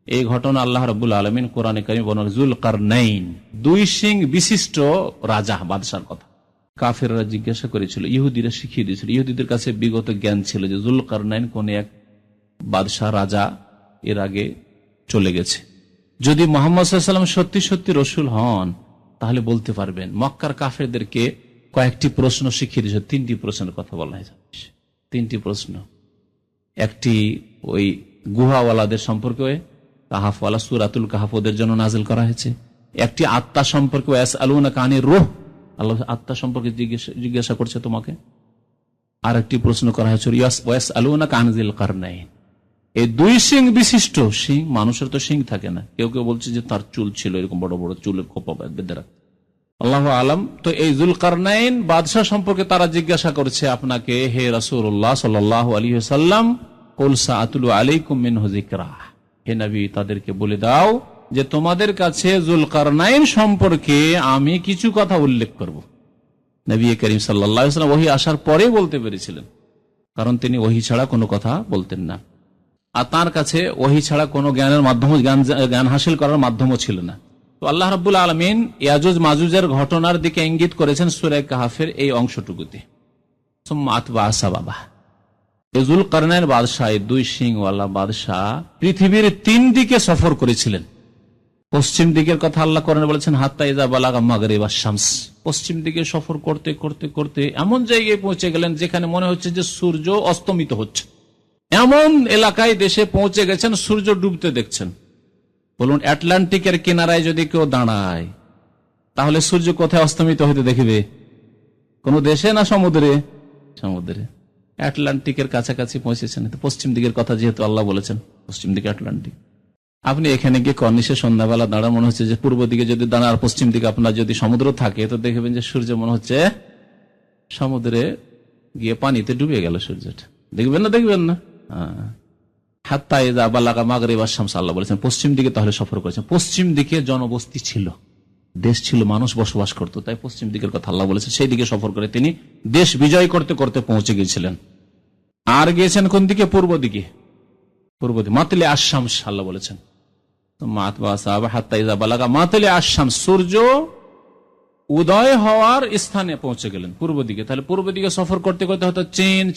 এই ঘটনা আল্লাহ রাব্বুল আলামিন কোরআনে কারিমে বর্ণনা যুলকারনাইন, 2 সিং বিশিষ্ট রাজা বাদশার কথা। কাফেররা জিজ্ঞাসা করেছিল, ইহুদিরা শিখিয়ে দিয়েছিল, ইহুদিদের কাছে বিগত জ্ঞান ছিল যে যুলকারনাইন কোন এক বাদশাহ রাজা এর আগে চলে গেছে। যদি মুহাম্মদ সাল্লাল্লাহু আলাইহি ওয়াসাল্লাম সত্যি সত্যি রসুল হন তাহলে বলতে পারবেন। মক্কার কাফেরদেরকে কয়েকটি প্রশ্ন শিখিয়ে দিয়েছে, 3টি প্রশ্নের কথা বলা হয়েছে, 3টি প্রশ্ন। একটি ওই গুহাওয়ালাদের সম্পর্কে, কাহাফওয়ালা সূরাতুল কাহাফ ওদের জন্য নাজিল করা হয়েছে। একটি আত্মা সম্পর্কে, ইয়াসআলুনাকা আনির রূহ, আল্লাহ আত্মা সম্পর্কে জিজ্ঞাসা করছে তোমাকে। আর একটি প্রশ্ন করা হয়েছে ইয়াসআলুনাকা আন যিল কারনাইন, এই দুই শিং বিশিষ্ট শিং, মানুষের তো শিং থাকে না, কেউ কেউ বলছে যে তার চুল ছিল, এরকম বড় বড় চুলের খোপা বেঁধে রাখত, আল্লাহু আলাম। তো এই যুলকারনাইন বাদশাহ সম্পর্কে তারা জিজ্ঞাসা করছে আপনাকে, হে রাসূলুল্লাহ সাল্লাল্লাহু আলাইহি ওয়াসাল্লাম, কুল সাআতুলু আলাইকুম মিনহু যিকরা, হে নবী তাদেরকে বলে দাও যে তোমাদের কাছে যুলকারনাইন সম্পর্কে আমি কিছু কথা উল্লেখ করব। নবী করিম সাল্লাল্লাহু আলাইহি ওয়াসাল্লাম ওহী আসার পরে বলতে পেরেছিলেন, কারণ তিনি ওহী ছাড়া কোনো কথা বলতেন না, আর তার কাছে ওহী ছাড়া কোনো জ্ঞানের মাধ্যম, জ্ঞান হাসিল করার মাধ্যমও ছিল না। তো আল্লাহ রাব্বুল আলামিন ইয়াজুজ মাজুজের ঘটনার দিকে ইঙ্গিত করেছেন সূরা কাহফের এই অংশটুকুতে। সুম্মা আতবা সাবাবা, যুলকারনাইন বাদশাহ, দুই সিংওয়ালা বাদশাহ পৃথিবীর 3 দিকে সফর করেছিলেন। পশ্চিম দিকের কথা আল্লাহ কোরআনে বলেছেন হাত্তা ইযা বালাগা মাগরিবাশ শামস, পশ্চিম দিকে সফর করতে করতে করতে এমন জায়গায় পৌঁছে গেলেন যেখানে মনে হচ্ছে যে সূর্য অস্তমিত হচ্ছে, এমন এলাকায় দেশে পৌঁছে গেছেন সূর্য ডুবতে দেখছেন। বলুন, আটলান্টিকের কিনারায় যদি কেউ দাঁড়ায় তাহলে সূর্য কোথায় অস্তমিত হইতে দেখবে? কোন দেশে না সমুদ্রে? সমুদ্রে। আটলান্টিকের কাছাকাছি পৌঁছেছেন, পশ্চিম দিকের কথা যেহেতু আল্লাহ বলেছেন, পশ্চিম দিকে আটলান্টিক। আপনি এখানে গিয়ে কর্নিশে সন্ধ্যাবেলা দাঁড়া, মনে হচ্ছে যে পূর্ব দিকে যদি দাঁড়া আর পশ্চিম দিকে আপনার যদি সমুদ্র থাকে, তো দেখবেন যে সূর্য মনে হচ্ছে সমুদ্রে গিয়ে পানিতে ডুবে গেল সূর্যটা। দেখবেন না? দেখবেন না? হাত্তা ইযা বালাগা মাগরিবাশ শামস, আল্লাহ বলেছেন পশ্চিম দিকে তাহলে সফর করেছেন। পশ্চিম দিকে জনবস্তি ছিল, দেশ ছিল, মানুষ বসবাস করতো, তাই পশ্চিম দিকের কথা আল্লাহ বলেছেন। সেই দিকে সফর করে তিনি দেশ বিজয় করতে করতে পৌঁছে গিয়েছিলেন। আর গিয়েছেন কোন দিকে? পূর্ব দিকে। পূর্ব দিকে মাতলে আশ-শামস আল্লাহ বলেছেন, হাত্তা ইযা বালাগা মাতলে আশ-শামস, সূর্য উদয় হওয়ার স্থানে পৌঁছে গেলেন পূর্ব দিকে। তাহলে পূর্ব দিকে সফর করতে করতে হয়তো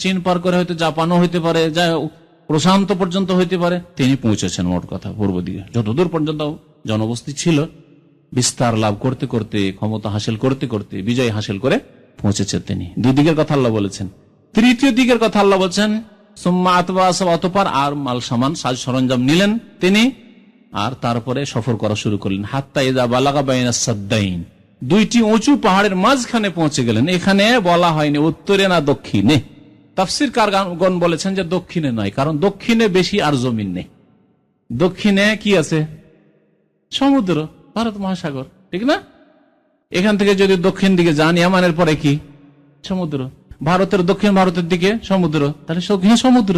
চীন পার করে হয়তো জাপানও হইতে পারে, প্রশান্ত পর্যন্ত হইতে পারে, তিনি পৌঁছেছেন মোট কথা পূর্ব দিকে। যতদূর পর্যন্ত জনবস্তি ছিল, বিস্তার লাভ করতে করতে, ক্ষমতা হাসিল করতে করতে, বিজয় হাসিল করে পৌঁছেছেন তিনি। দুই দিকের কথা আল্লাহ বলেছেন। তৃতীয় দিকের কথা আল্লাহ বলছেন সুম্মা আতবা সাবা, অতঃপর আর মাল সামান সাজ সরঞ্জাম নিলেন তিনি, আর তারপরে সফর করা শুরু করলেন। হাত্তা ইযা বালাগা বাইনাস সাদ্দাইন, 2টি উঁচু পাহাড়ের মাঝখানে পৌঁছে গেলেন। এখানে বলা হয়নি উত্তরে না দক্ষিণে, তাফসীরকারগণ বলেছেন যে দক্ষিণে নয়, কারণ দক্ষিণে বেশি আর জমিন নেই। দক্ষিণে কি আছে? সমুদ্র, ভারত মহাসাগর, ঠিক না? এখান থেকে যদি দক্ষিণ দিকে যান, ইয়ামানের পরে কি? সমুদ্র। ভারতের দক্ষিণ ভারতের দিকে সমুদ্র, তাহলে সমুদ্র।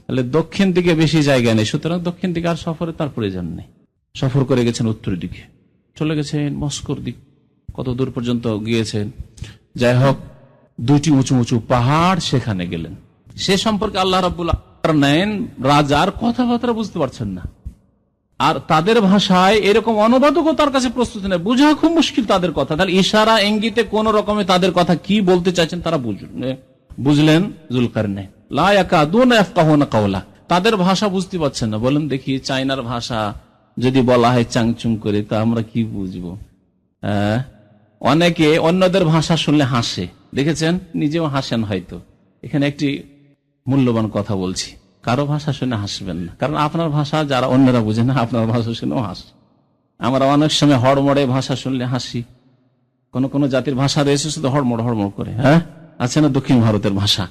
তাহলে দক্ষিণ দিকে বেশি জায়গা নেই, সুতরাং দক্ষিণ দিকে আর সফরে তার প্রয়োজন নেই। সফর করে গেছেন উত্তর দিকে, চলে গেছেন মস্কোর দিক, কত দূর পর্যন্ত গিয়েছেন। যাই হোক, 2টি উঁচু উঁচু পাহাড়, সেখানে গেলেন। সে সম্পর্কে আল্লাহ রাব্বুল আলামিন রাজার কথাবার্তা বুঝতে পারছেন না, আর তাদের ভাষায় এরকম অনুবাদকও তার কাছে প্রস্তুত নেই, বোঝা খুব মুশকিল তাদের কথা। তাহলে ইশারা ইঙ্গিতে কোন রকমে তাদের কথা কি বলতে চাইছেন তারা বুঝলেন যুলকারনাইন। লা ইয়াকাদুনা ইয়াফকাহুনা কাওলা, তাদের ভাষা বুঝতে পারছেন না। বলেন দেখি, চায়নার ভাষা যদি বলা হয় চাংচুং করে, তা আমরা কি বুঝবো? অনেকে অন্যদের ভাষা শুনলে হাসে, দেখেছেন, নিজেও হাসেন হয়তো। এখানে একটি মূল্যবান কথা বলছি, কারো ভাষা শুনে হাসবেন না, কারণ আপনার ভাষা যারা অন্যরা বুঝে না, আপনার ভাষা শুনেও হাসে। আমরা অনেক সময় হড়মড়ে ভাষা শুনলে হাসি। কোন জাতির ভাষা রয়েছে শুধু হড়মড় হড়মড় করে, আছে না দক্ষিণ ভারতের ভাষা,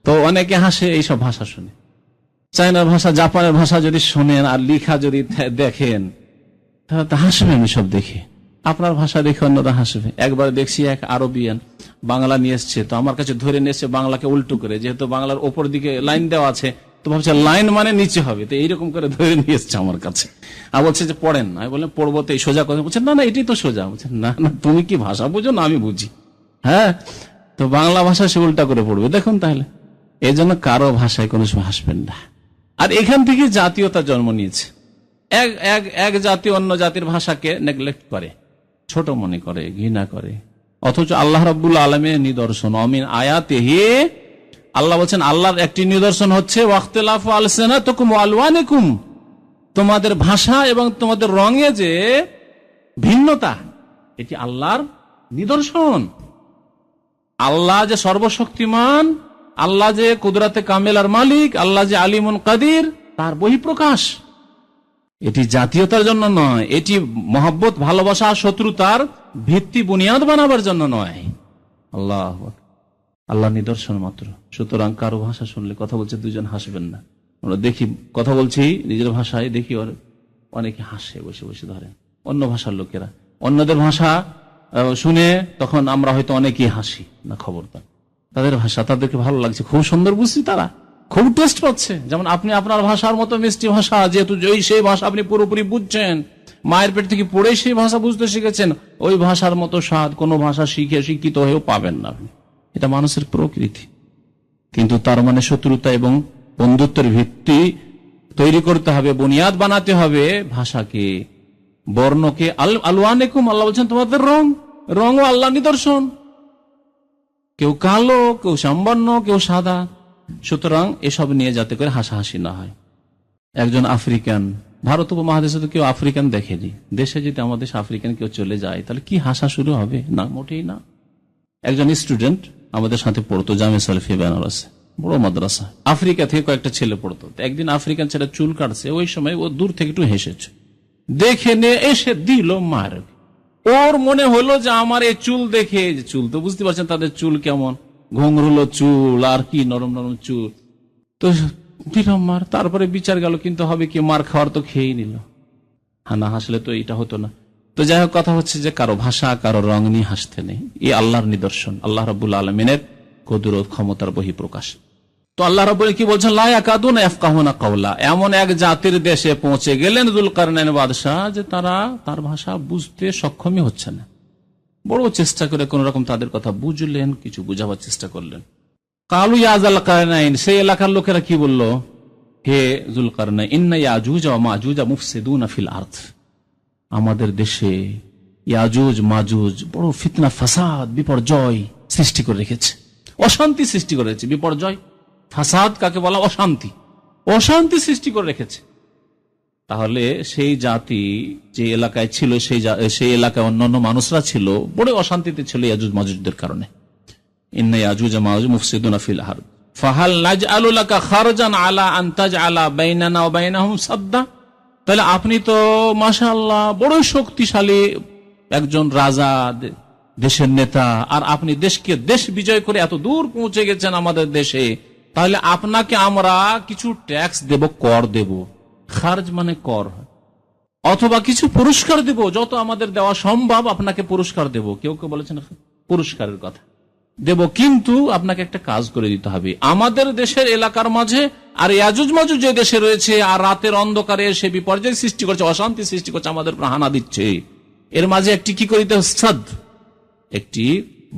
তো অনেকে হাসে এইসব ভাষা শুনে। চায়নার ভাষা, জাপানের ভাষা যদি শোনেন আর লিখা যদি দেখেন, তাহলে হাসবেন এসব দেখে। আপনার ভাষা দেখে অন্যরা হাসবে। একবার দেখছি এক আরবিয়ান বাংলা নিয়ে এসছে, তো আমার কাছে ধরে নিয়ে এসছে বাংলাকে উল্টো করে, যেহেতু বাংলার ওপর দিকে লাইন দেওয়া আছে, তো ভাবছে লাইন মানে নিচে হবে, তো এইরকম করে ধরে নিয়ে এসছে আমার কাছে। আর বলছে যে পড়েন। আমি বললাম পড়বো, তো এই সোজা কথা। বলছে না এটাই তো সোজা। বলছে না তুমি কি ভাষা বুঝো না আমি বুঝি। তো বাংলা ভাষা সে উল্টা করে পড়বে। দেখুন, তাহলে এই জন্য কারো ভাষায় কোনো সময় হাসবেন না। আর এখান থেকে জাতীয়তা জন্ম নিয়েছে। এক জাতি অন্য জাতির ভাষাকে নেগলেক্ট করে, ছোট মনে করে, ঘৃণা করে, অথচ আল্লাহ রাব্বুল আলামিনের নিদর্শন অমিন আয়াতিহি, আল্লাহ বলছেন আল্লাহর একটি নিদর্শন হচ্ছে ওয়াখতিলাফু আলসিনাতিকুম ওয়া আলওয়ানিকুম, তোমাদের ভাষা এবং তোমাদের রঙে যে ভিন্নতা, এটি আল্লাহর নিদর্শন। আল্লাহ যে সর্বশক্তিমান, আল্লাহ যে কুদরতে কামেলার মালিক, আল্লাহ যে আলিমুন কাদির, তার বহিঃপ্রকাশ। এটি জাতীয়তার জন্য নয়, এটি মহব্বত, ভালোবাসা, শত্রুতার ভিত্তি বুনিয়াদ বানাবার জন্য নয়। আল্লাহ নিদর্শন মাত্র। সুতরাং কারো ভাষা শুনলে, কথা বলছে দুজন, হাসবেন না। আমরা দেখি, কথা বলছি নিজের ভাষায়, দেখি অনেকে হাসে বসে বসে, ধরেন অন্য ভাষার লোকেরা অন্যদের ভাষা শুনে তখন আমরা হয়তো অনেকেই হাসি না, খবরদার। তাদের ভাষা তাদেরকে ভালো লাগছে, খুব সুন্দর বুঝছি, তারা খুব টেস্ট পাচ্ছে। যেমন আপনি আপনার ভাষার মতো মিষ্টি ভাষা, যেহেতু সেই ভাষা আপনি পুরোপুরি বুঝছেন, মায়ের পেট থেকে পড়ে সেই ভাষা বুঝতে শিখেছেন, ওই ভাষার মতো স্বাদ কোনো ভাষা শিখে শিক্ষিত হয়েও পাবেন না আপনি। এটা মানুষের প্রকৃতি। কিন্তু তার মানে শত্রুতা এবং বন্ধুত্বের ভিত্তি তৈরি করতে হবে, বুনিয়াদ বানাতে হবে ভাষাকে, বর্ণকে। আলওয়ানেকুম, আল্লাহ বলছেন তোমাদের রঙও আল্লাহ নিদর্শন। কেউ কালো, কেউ সম্বর্ণ, কেউ সাদা। সুতরাং এসব নিয়ে যাতে করে হাসাহাসি না হয়। একজন আফ্রিকান, ভারত উপমহাদেশে তো কেউ আফ্রিকান দেখেনি, দেশে যদি আমাদের দেশে আফ্রিকান কেউ চলে যায় তাহলে কি হাসা শুরু হবে? না, মোটেই না। একজন স্টুডেন্ট আমাদের সাথে পড়তো জামে সালফিয়া বেনারসে, বড় মাদ্রাসা। আফ্রিকা থেকে কয়েকটা ছেলে পড়তো। একদিন আফ্রিকান ছেলে চুল কাটছে, ওই সময় ও দূর থেকে একটু হেসেছে, দেখে নিয়ে এসে দিল মার। ওর মনে হলো যে আমার এই চুল দেখে, চুল তো বুঝতে পারছেন তাদের চুল কেমন, ঘুংরুলো চুল আর কি নরম নরম চুল, তো দিল মার। তারপরে বিচার গেল, কিন্তু হবে কি, মার খাওয়ার তো খেয়েই নিল। না হাসলে তো এটা হতো না। তো যাই হোক, কথা হচ্ছে যে কারো ভাষা, কারো রং নিয়ে হাসতে নেই। এই আল্লাহর নিদর্শন, আল্লাহ রাব্বুল আলামিনের কুদরত, ক্ষমতার বহিঃপ্রকাশ। তো আল্লাহ রাব্বুল কি বলছেন, লা ইয়াকাদুনা ইয়াফকাহুনা কাওলা। এমন এক জাতির দেশে পৌঁছে গেলেন যুলকারনাইন বাদশাহ, যে তারা তার ভাষা বুঝতে সক্ষমই হচ্ছে না। বড় চেষ্টা করে কোন রকম তাদের কথা বুঝলেন, কিছু বুঝাবার চেষ্টা করলেন। কালু ইয়া যুলকারনাইন, সেই এলাকার লোকেরা কি বলল, হে যুলকারনাইন, ইন্না ইয়াজুজ ওয়া মাজুজ মুফসিদুনা ফিল আরদ। আমাদের দেশে ইয়াজুজ মাজুজ বড় ফিতনা, ফাসাদ, বিপর্যয় সৃষ্টি করে রেখেছে, অশান্তি সৃষ্টি করে রেখেছে। বিপর্যয়, ফাসাদ কাকে বলা? অশান্তি, অশান্তি সৃষ্টি করে রেখেছে। তাহলে সেই জাতি যে এলাকায় ছিল, সেই এলাকায় অন্যান্য মানুষরা ছিল, বড় অশান্তিতে ছিল ইয়াজুজ মাজুজদের কারণে। ইন্না ইয়াজুজ মাজুজ মুফসিদুনা ফিল আরদ ফাহাল নাজআলু লাকা খারজান আলা আন তাজআলা বাইনানা ওয়া বাইনাহুম সাদ্দা। তাহলে আপনি তো মাশাআল্লাহ বড় শক্তিশালী একজন রাজা, দেশের নেতা, আর আপনি দেশ বিজয় করে এত দূর পৌঁছে গেছেন আমাদের দেশে, তাহলে আপনাকে আমরা কিছু ট্যাক্স দেব, কর দেব। খারজ মানে কর, অথবা কিছু পুরস্কার দেব, যত আমাদের দেওয়া সম্ভব আপনাকে পুরস্কার দেব। কেউ কেউ বলেছেন পুরস্কারের কথা দেব, কিন্তু আপনাকে একটা কাজ করে দিতে হবে। আমাদের দেশের এলাকার মাঝে আর ইয়াজুজ মাজুজ যে দেশে রয়েছে, আর রাতের অন্ধকারে সে বিপর্যয় সৃষ্টি করছে, অশান্তি সৃষ্টি করছে, আমাদের হানা দিচ্ছে, এর মাঝে একটি কি করে দিতে হবে, সাদ, একটি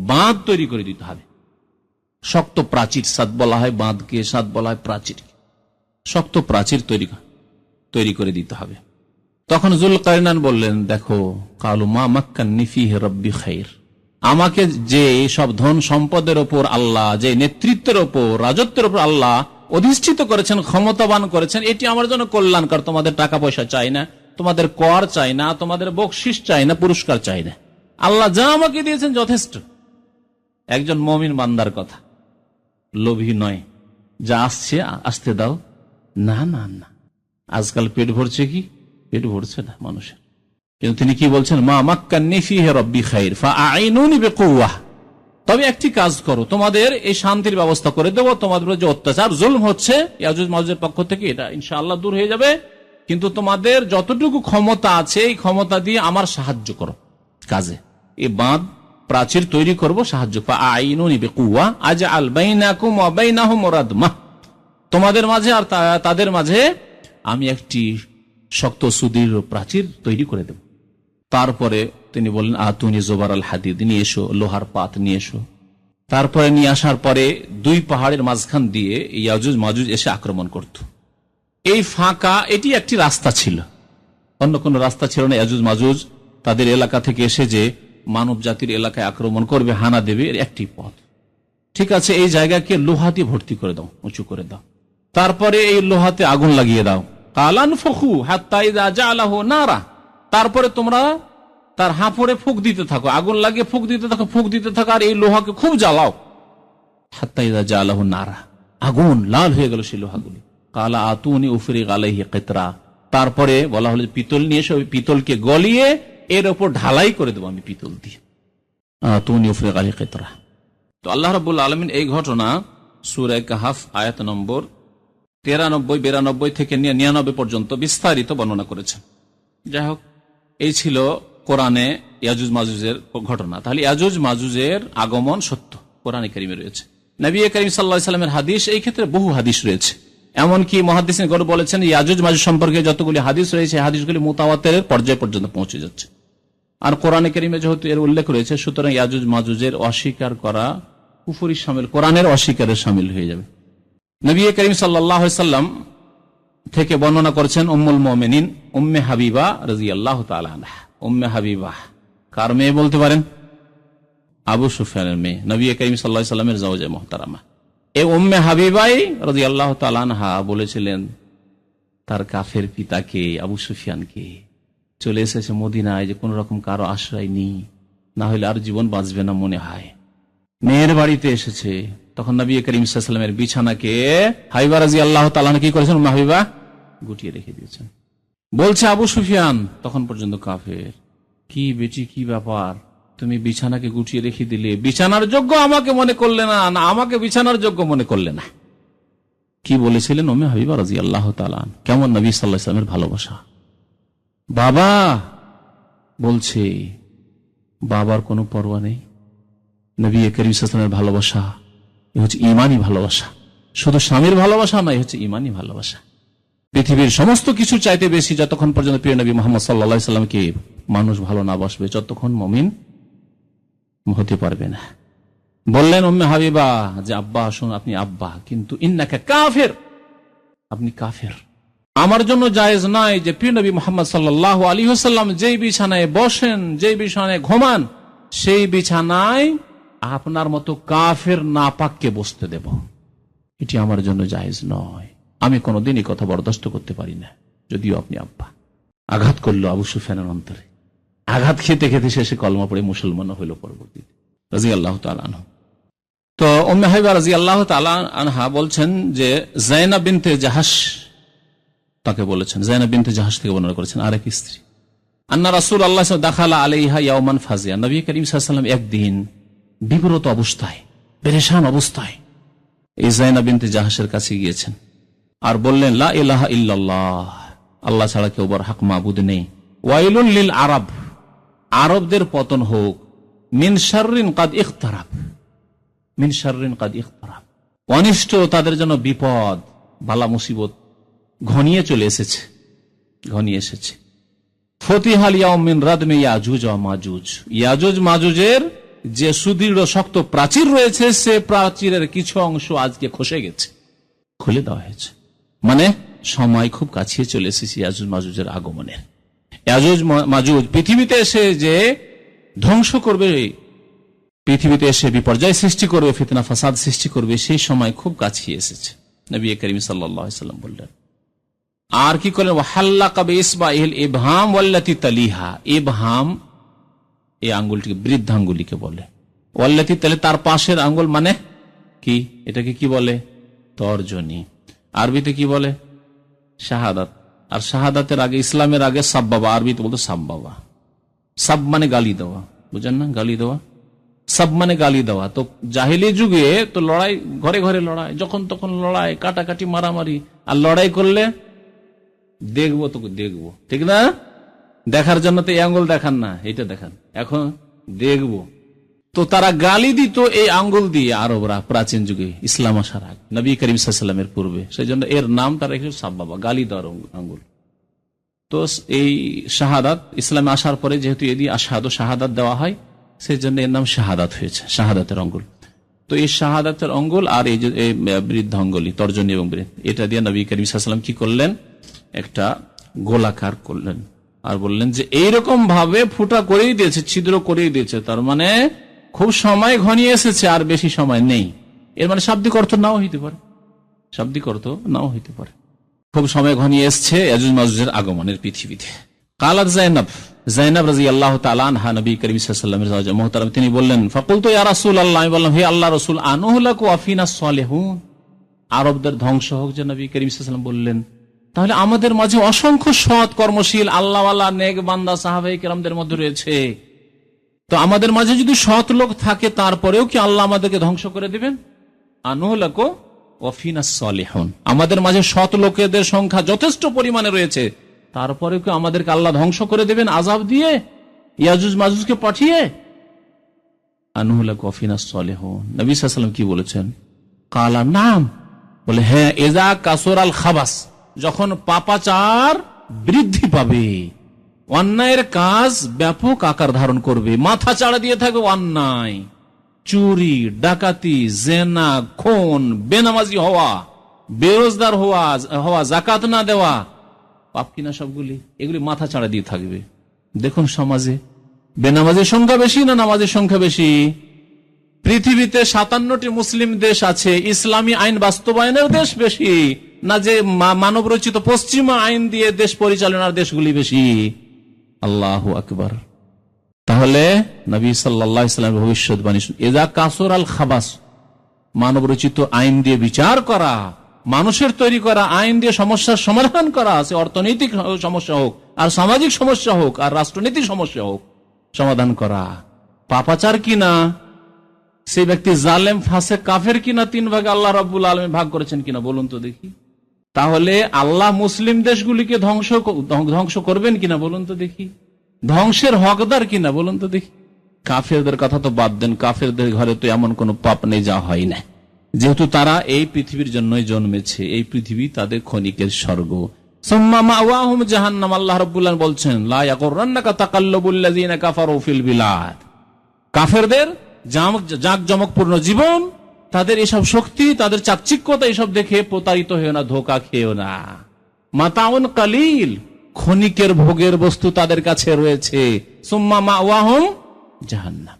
বাঁধ তৈরি করে দিতে হবে। শক্ত প্রাচীর, সাদ বলা হয় বাঁধকে, সাদ বলা হয় প্রাচীর। শক্ত প্রাচীর তৈরি করে দিতে হবে। তখন যুলকারনাইন বললেন, দেখো, কালু মা মাক্কান্নি ফিহি রাব্বি খাইর। আমাকে যে সব ধন সম্পদের ওপর আল্লাহ, যে নেতৃত্বের ওপর, রাজত্বের ওপর আল্লাহ অধিষ্ঠিত করেছেন, ক্ষমতাবান করেছেন, এটি আমার জন্য কল্যাণকর। তোমাদের টাকা পয়সা চাই না, তোমাদের কর চাই না, তোমাদের বকশিস চাই না, পুরস্কার চাই না। আল্লাহ যা আমাকে দিয়েছেন যথেষ্ট। একজন মুমিন বান্দার কথা, লোভী নয়, যা আসছে আসতে দাও। না না না, আজকাল পেট ভরছে কি? পেট ভরছে না মানুষের। কিন্তু তিনি কি বলছেন, মা মাক্কান্নি ফিহি রাব্বি খাইর ফাআইনুনি বিকুওয়াহ। তবে একটি কাজ করো, তোমাদের এই শান্তির ব্যবস্থা করে দেবো, তোমাদের যে অত্যাচার জুলম হচ্ছে ইয়াজুজ মাজুজের পক্ষ থেকে, এটা ইনশাআল্লাহ দূর হয়ে যাবে। কিন্তু তোমাদের যতটুকু ক্ষমতা আছে, এই ক্ষমতা দিয়ে আমার সাহায্য করো কাজে। এই বাঁধ প্রাচীর তৈরি করব, সাহায্য। ফাআইনুনি বিকুওয়া আজআল বাইনাকুম ওয়া বাইনাহুম রাদমা। তোমাদের মাঝে আর তাদের মাঝে আমি একটি শক্ত সুদৃঢ় প্রাচীর তৈরি করে দেব। তারপরে তিনি বললেন, আতুনি জোবার আল হাদিদ, নিয়ে এসো, লোহার পাত নিয়ে এসো। তারপরে নিয়ে আসার পরে দুই পাহাড়ের মাঝখান দিয়ে ইয়াজুজ মাজুজ এসে আক্রমণ করত। এই ফাঁকা, এটি একটি রাস্তা ছিল, অন্য কোন রাস্তা ছিল না। ইয়াজুজ মাজুজ তাদের এলাকা থেকে এসে যে মানব জাতির এলাকায় আক্রমণ করবে, হানা দেবে, এর একটি পথ। ঠিক আছে, এই জায়গাকে লোহা দিয়ে ভর্তি করে দাও, উঁচু করে দাও। তারপরে এই লোহাতে আগুন লাগিয়ে দাও। কালান ফখু হাত্তা ইযা জাআলাহু নারা। তারপরে তোমরা তার হাঁফড়ে ফুঁক দিতে থাকো, আগুন লাগিয়ে ফুঁক দিতে থাকো, ফুঁক দিতে থাকো, আর এই লোহাকে খুব জ্বালাও। হাত্তা ইযা জাআলাহু নারা, আগুন লাল হয়ে গেল সেই লোহাগুলি। কালা আতুনি উফরিগ আলাইহি কিতরা। তারপরে বলা হলো পিতল নিয়ে এসে ওই পিতলকে গলিয়ে এর উপর ঢালাই করে দেবো আমি পিতল দিয়ে। আতুনি উফরিগ আলাইহি কিতরা। তো আল্লাহ রাব্বুল আলামিন এই ঘটনা সূরা কাহফ আয়াত নম্বর 93, 92 থেকে 99 পর্যন্ত বিস্তারিত বর্ণনা করেছেন। যাই হোক, এই ছিল কোরআনে ইয়াজুজ মাজুজের ঘটনা। তাহলে ইয়াজুজ মাজুজের আগমন সত্য, কোরআনে কারিমে রয়েছে। নবী করিম সাল্লাল্লাহু আলাইহি ওয়াসাল্লামের হাদিস, এই ক্ষেত্রে বহু হাদিস রয়েছে। এমনকি মুহাদ্দিসিনগণ বলেছেন ইয়াজুজ মাজুজ সম্পর্কে যতগুলি হাদিস রয়েছে, হাদিসগুলি মুতাওয়াতিরের পর্যায় পর্যন্ত পৌঁছে যাচ্ছে। আর কোরআনে কারিমে যেহেতু এর উল্লেখ রয়েছে, সুতরাং ইয়াজুজ মাজুজের অস্বীকার করা কুফরি শামিল, কোরআনের অস্বীকারের শামিল হয়ে যাবে। নবী করিম সাল্লাল্লাহু আলাইহি ওয়াসাল্লাম থেকে বর্ণনা করেছেন উম্মুল মুমিনিন উম্মে হাবিবা রাদিয়াল্লাহু তাআলা আনহা। উম্মে হাবিবা কার মেয়ে বলতে পারেন? আবু সুফিয়ানের মেয়ে, নবী করিম সাল্লাল্লাহু আলাইহি ওয়াসাল্লামের জাওজা মুহতারামা। এই উম্মে হাবিবাই রাদিয়াল্লাহু তাআলা আনহা বলেছিলেন তার কাফের পিতাকে, আবু সুফিয়ানকে, চলে এসেছে মদিনায়, যে কোন রকম কারো আশ্রয় নেই, না হলে আর জীবন বাঁচবে না মনে হয়। মেয়ের বাড়িতে এসেছে, তখন নবী করিম সাল্লাল্লাহু আলাইহি ওয়াসাল্লামের বিছানাকে হাবিবা রাদিয়াল্লাহু তাআলা আনহা কি করেছেন? উম্মে হাবিবা গুটিয়ে রেখে দিয়েছেন। বলছে আবু সুফিয়ান তখন পর্যন্ত কাফের, কি বেটি, কি ব্যাপার, তুমি বিছানাকে গুটিয়ে রেখে দিলে, বিছানার যোগ্য আমাকে মনে করলে না, না আমাকে বিছানার যোগ্য মনে করলে না। কি বলেছিলেন উম্মে হাবিবা রাদিয়াল্লাহু তাআলা আনহা? কেমন নবী সাল্লাল্লাহু আলাইহি ওয়াসাল্লামের ভালোবাসা। বাবা বলছে, বাবার কোনো পরোয়া নেই। নবী করিম সাল্লাল্লাহু আলাইহি ওয়াসাল্লামের ভালোবাসা এ হচ্ছে ঈমানি ভালোবাসা, শুধু স্বামীর ভালোবাসা নয়, হচ্ছে ঈমানি ভালোবাসা। পৃথিবীর সমস্ত কিছু চাইতে বেশি যতক্ষণ পর্যন্ত প্রিয় নবী মুহাম্মদ সাল্লাল্লাহু আলাইহি ওয়াসাল্লামকে মানুষ ভালো না বাসবে, যতক্ষণ মুমিন হতে পারবে না। বললেন উম্মে হাবিবা যে আব্বা আসুন, আপনি আব্বা, কিন্তু ইন্নাকা কাফির, আপনি কাফের। আমার জন্য জায়েজ নয় যে প্রিয় নবী মুহাম্মদ সাল্লাল্লাহু আলাইহি ওয়াসাল্লাম যেই বিছানায় বসেন, যেই বিছানায় ঘুমান, সেই বিছানায় আপনার মতো কাফের নাপাককে বসতে দেব। এটি আমার জন্য জায়েজ নয়, আমি কোনোদিন এই কথা বরদাস্ত করতে পারি না, যদিও আপনি আব্বা। আঘাত করলো আবু সুফিয়ানের অন্তরে, আঘাত খেতে খেতে শেষে কলমা পড়ে মুসলমান হইল পরবর্তীতে রাদিয়াল্লাহু তাআলা আনহু। তো উম্মে হাবিবা রাদিয়াল্লাহু তাআলা আনহা বলছেন যে যায়নাব বিনতে জাহাশ তাকে বলেছেন, যায়নাব বিনতে জাহাশ থেকে বর্ণনা করেছেন আরেক স্ত্রী, আন্না রাসূলুল্লাহ দাখালা আলাইহা ইয়াওমান ফাজিয়া, নবী করিম সাল্লাল্লাহু আলাইহি ওয়াসাল্লাম একদিন বিব্রত অবস্থায়, পেরেশান অবস্থায় এই যায়নাব বিনতে জাহাশের কাছে গিয়েছেন আর বললেন লা ইলাহা ইল্লাল্লাহ, আল্লাহ ছাড়া কেউ বড় হক মাবুদ নেই, ওয়াইলুন লিল আরব, আরবদের পতন হোক, মিন শাররিন কাদ ইখতারাব, মিন শাররিন কাদ ইখতারাব, অনিষ্ট তাদের জন্য বিপদ বালা মুসিবত ঘনিয়ে চলে এসেছে, ঘনিয়ে এসেছে। ফতিহাল ইয়াউম মিন রাদমি ইয়াজুজ ওয়া মাজুজ, ইয়াজুজ মাজুজের যে সুদৃঢ় শক্ত প্রাচীর রয়েছে, সে প্রাচীরের কিছু অংশ আজকে খসে গেছে, খুলে দেওয়া হয়েছে। মানে সময় খুব কাছে চলে এসেছে ইয়াজুজ মাজুজের আগমনের। ইয়াজুজ মাজুজ পৃথিবীতে এসে যে ধ্বংস করবে, পৃথিবীতে এসে বিপর্যয় সৃষ্টি করবে, ফিতনা ফাসাদ সৃষ্টি করবে, সেই সময় খুব কাছে এসেছে। নবী করিম সাল্লাল্লাহু আলাইহি ওয়াসাল্লাম বললেন। আর কি করলেন? ওয়াহাল্লাকা বিইসবাইহিল ইবহাম ওয়াল্লাতি তালিহা, ইবহাম এই আঙ্গুলটিকে বৃদ্ধাঙ্গুলিকে বলে, ওয়াল্লাতি তালি তার পাশের আঙ্গুল, মানে কি, এটাকে কি বলে? তর্জনী। আরবিতে কি বলে? শাহাদাত। আর শাহাদাতের আগে, ইসলামের আগে সাব্বাবা, আরবিতে বলতো সাব্বাবা। সাব মানে গালি দেওয়া, বুঝেন না? গালি দেওয়া, সাব মানে গালি দেওয়া। তো জাহিলি যুগে তো লড়াই, ঘরে ঘরে লড়াই, যখন তখন লড়াই, কাটাকাটি, মারামারি। আর লড়াই করলে দেখবো তো দেখবো, ঠিক না? দেখার জন্য তো এই আঙ্গুল দেখান না, এটা দেখান, এখন দেখবো। তো তারা গালি দিত এই আঙ্গুল দিয়ে, আরবরা প্রাচীন যুগে, ইসলাম আসার আগে, নবী করিম সাল্লাল্লাহু আলাইহি ওয়াসাল্লামের পূর্বে। সেই জন্য এর নাম তারা রেখেছে সাব্বাবা, গালি দেওয়ার আঙ্গুল। তো এই শাহাদাত ইসলামে আসার পরে যেহেতু এদি আশহাদু শাহাদাত দেওয়া হয়, সেই জন্য এর নাম শাহাদাত হয়েছে, শাহাদাতের আঙ্গুল। তো এই শাহাদাতের আঙ্গুল আর এই যে বৃদ্ধাঙ্গুলি, তর্জনী এবং বৃদ্ধ, এটা দিয়ে নবী করিম সাল্লাল্লাহু আলাইহি ওয়াসাল্লাম কি করলেন? একটা গোলাকার করলেন আর বললেন যে এইরকম ভাবে ফুটা করেই দিয়েছে, ছিদ্র করেই দিয়েছে, তার মানে খুব সময় ঘনিয়ে এসেছে, আর বেশি সময় নেই। এর মানে শাব্দিক অর্থ নাও হইতে পারে, শাব্দিক অর্থ নাও হইতে পারে। খুব সময় ঘনিয়ে এসছে ইয়াজুজ মাজুজের আগমনের পৃথিবীতে। কালাত যায়নাব, যায়নাব রাদিয়াল্লাহু তাআলা আনহা নবী করিম সাল্লাল্লাহু আলাইহি ওয়াসাল্লামের জাওজা মুহতারাম, তিনি বললেন ফাকুলতু ইয়া রাসূলুল্লাহ, আমি বললাম হে আল্লাহর রাসূল, আনুহলাকু আফিনাস সালিহুন, আরবদের ধ্বংস হোক, যে নবী করিম সাল্লাল্লাহু আলাইহি ওয়াসাল্লাম বললেন, তাহলে আমাদের মাঝে অসংখ্য সৎ কর্মশীল আল্লাহওয়ালা নেক বান্দা সাহাবায়ে কেরামদের মধ্যে রয়েছে, তো আমাদের মাঝে যদি সৎ লোক থাকে তারপরেও কি আল্লাহ আমাদেরকে ধ্বংস করে দিবেন? আনুহলাকু ওয়াফিনাস সালিহুন, আমাদের মাঝে সৎ লোকেদের সংখ্যা যথেষ্ট পরিমাণে রয়েছে, তারপরে কি আমাদেরকে আল্লাহ ধ্বংস করে দেবেন আযাব দিয়ে, ইয়াজুজ মাজুজকে পাঠিয়ে? আনহুলাক ওয়াফিনাস সালিহুন। নবী সাল্লাল্লাহু আলাইহি ওয়াসাল্লাম কি বলেছেন? কালা নাম, বলে হ্যাঁ, ইযা কাসুরাল খাবাস, যখন পাপাচার বৃদ্ধি পাবে, অন্যায়ের কাজ ব্যাপক আকার ধারণ করবে, মাথা চাড়া দিয়ে থাকবে অন্যায়, চুরি, ডাকাতি, জেনা, খুন, বেনামাজি হওয়া, বেরোজগার হওয়া, যাকাত না দেওয়া, পাপ কিনা সবগুলি, এগুলি মাথা চাড়া দিয়ে থাকবে। দেখুন সমাজে বেনামাজির সংখ্যা বেশি না নামাজের সংখ্যা বেশি? পৃথিবীতে 57টি মুসলিম দেশ আছে, ইসলামী আইন বাস্তবায়নের দেশ বেশি না যে মানব রচিত পশ্চিমা আইন দিয়ে দেশ পরিচালনার দেশগুলি বেশি? আল্লাহু আকবার। তাহলে নবী সাল্লাল্লাহু আলাইহি ওয়াসাল্লাম ভবিষ্যৎবাণী, ইযা কাসুরাল খাবাস, মানব রচিত আইন দিয়ে বিচার করা, মানুষের তৈরি করা আইন দিয়ে সমস্যার সমাধান করা, সে অর্থনৈতিক সমস্যা হোক আর সামাজিক সমস্যা হোক আর রাষ্ট্রনীতিক সমস্যা হোক, সমাধান করা। পাপাচার কিনা, সেই ব্যক্তি জালেম, ফাসেক, কাফের কিনা, 3 ভাগে আল্লাহ রাব্বুল আলামিন ভাগ করেছেন কিনা বলুন তো দেখি। তাহলে আল্লাহ মুসলিম দেশগুলিকে ধ্বংস করবেন কিনা বলুন তো দেখি, ধ্বংসের হকদার কিনা বলুন তো দেখি। কাফেরদের কথা তো বাদ দেন, কাফেরদের ঘরে তো এমন কোন পাপ নেই যা হয় না, যেহেতু তারা এই পৃথিবীর জন্যই জন্মেছে, এই পৃথিবী তাদের ক্ষণিকের স্বর্গ। সুম্মা মাওয়াহুম জাহান্নাম, আল্লাহ রাব্বুল আলামিন বলছেন, লা ইয়াগুররান্নাকা তাকাল্লুবুল্লাযিনা কাফারু ফিল বিলাদ, কাফেরদের জাঁকজমকপূর্ণ জীবন, তাদের এসব শক্তি, তাদের চাকচিক্যতা, এসব দেখে প্রতারিত হয়েও না, ধোঁকা খেয়েও না। মাতাউন কালিল, ক্ষণিকের ভোগের বস্তু তাদের কাছে রয়েছে। সুম্মা মাওয়াহুম জাহান্নাম,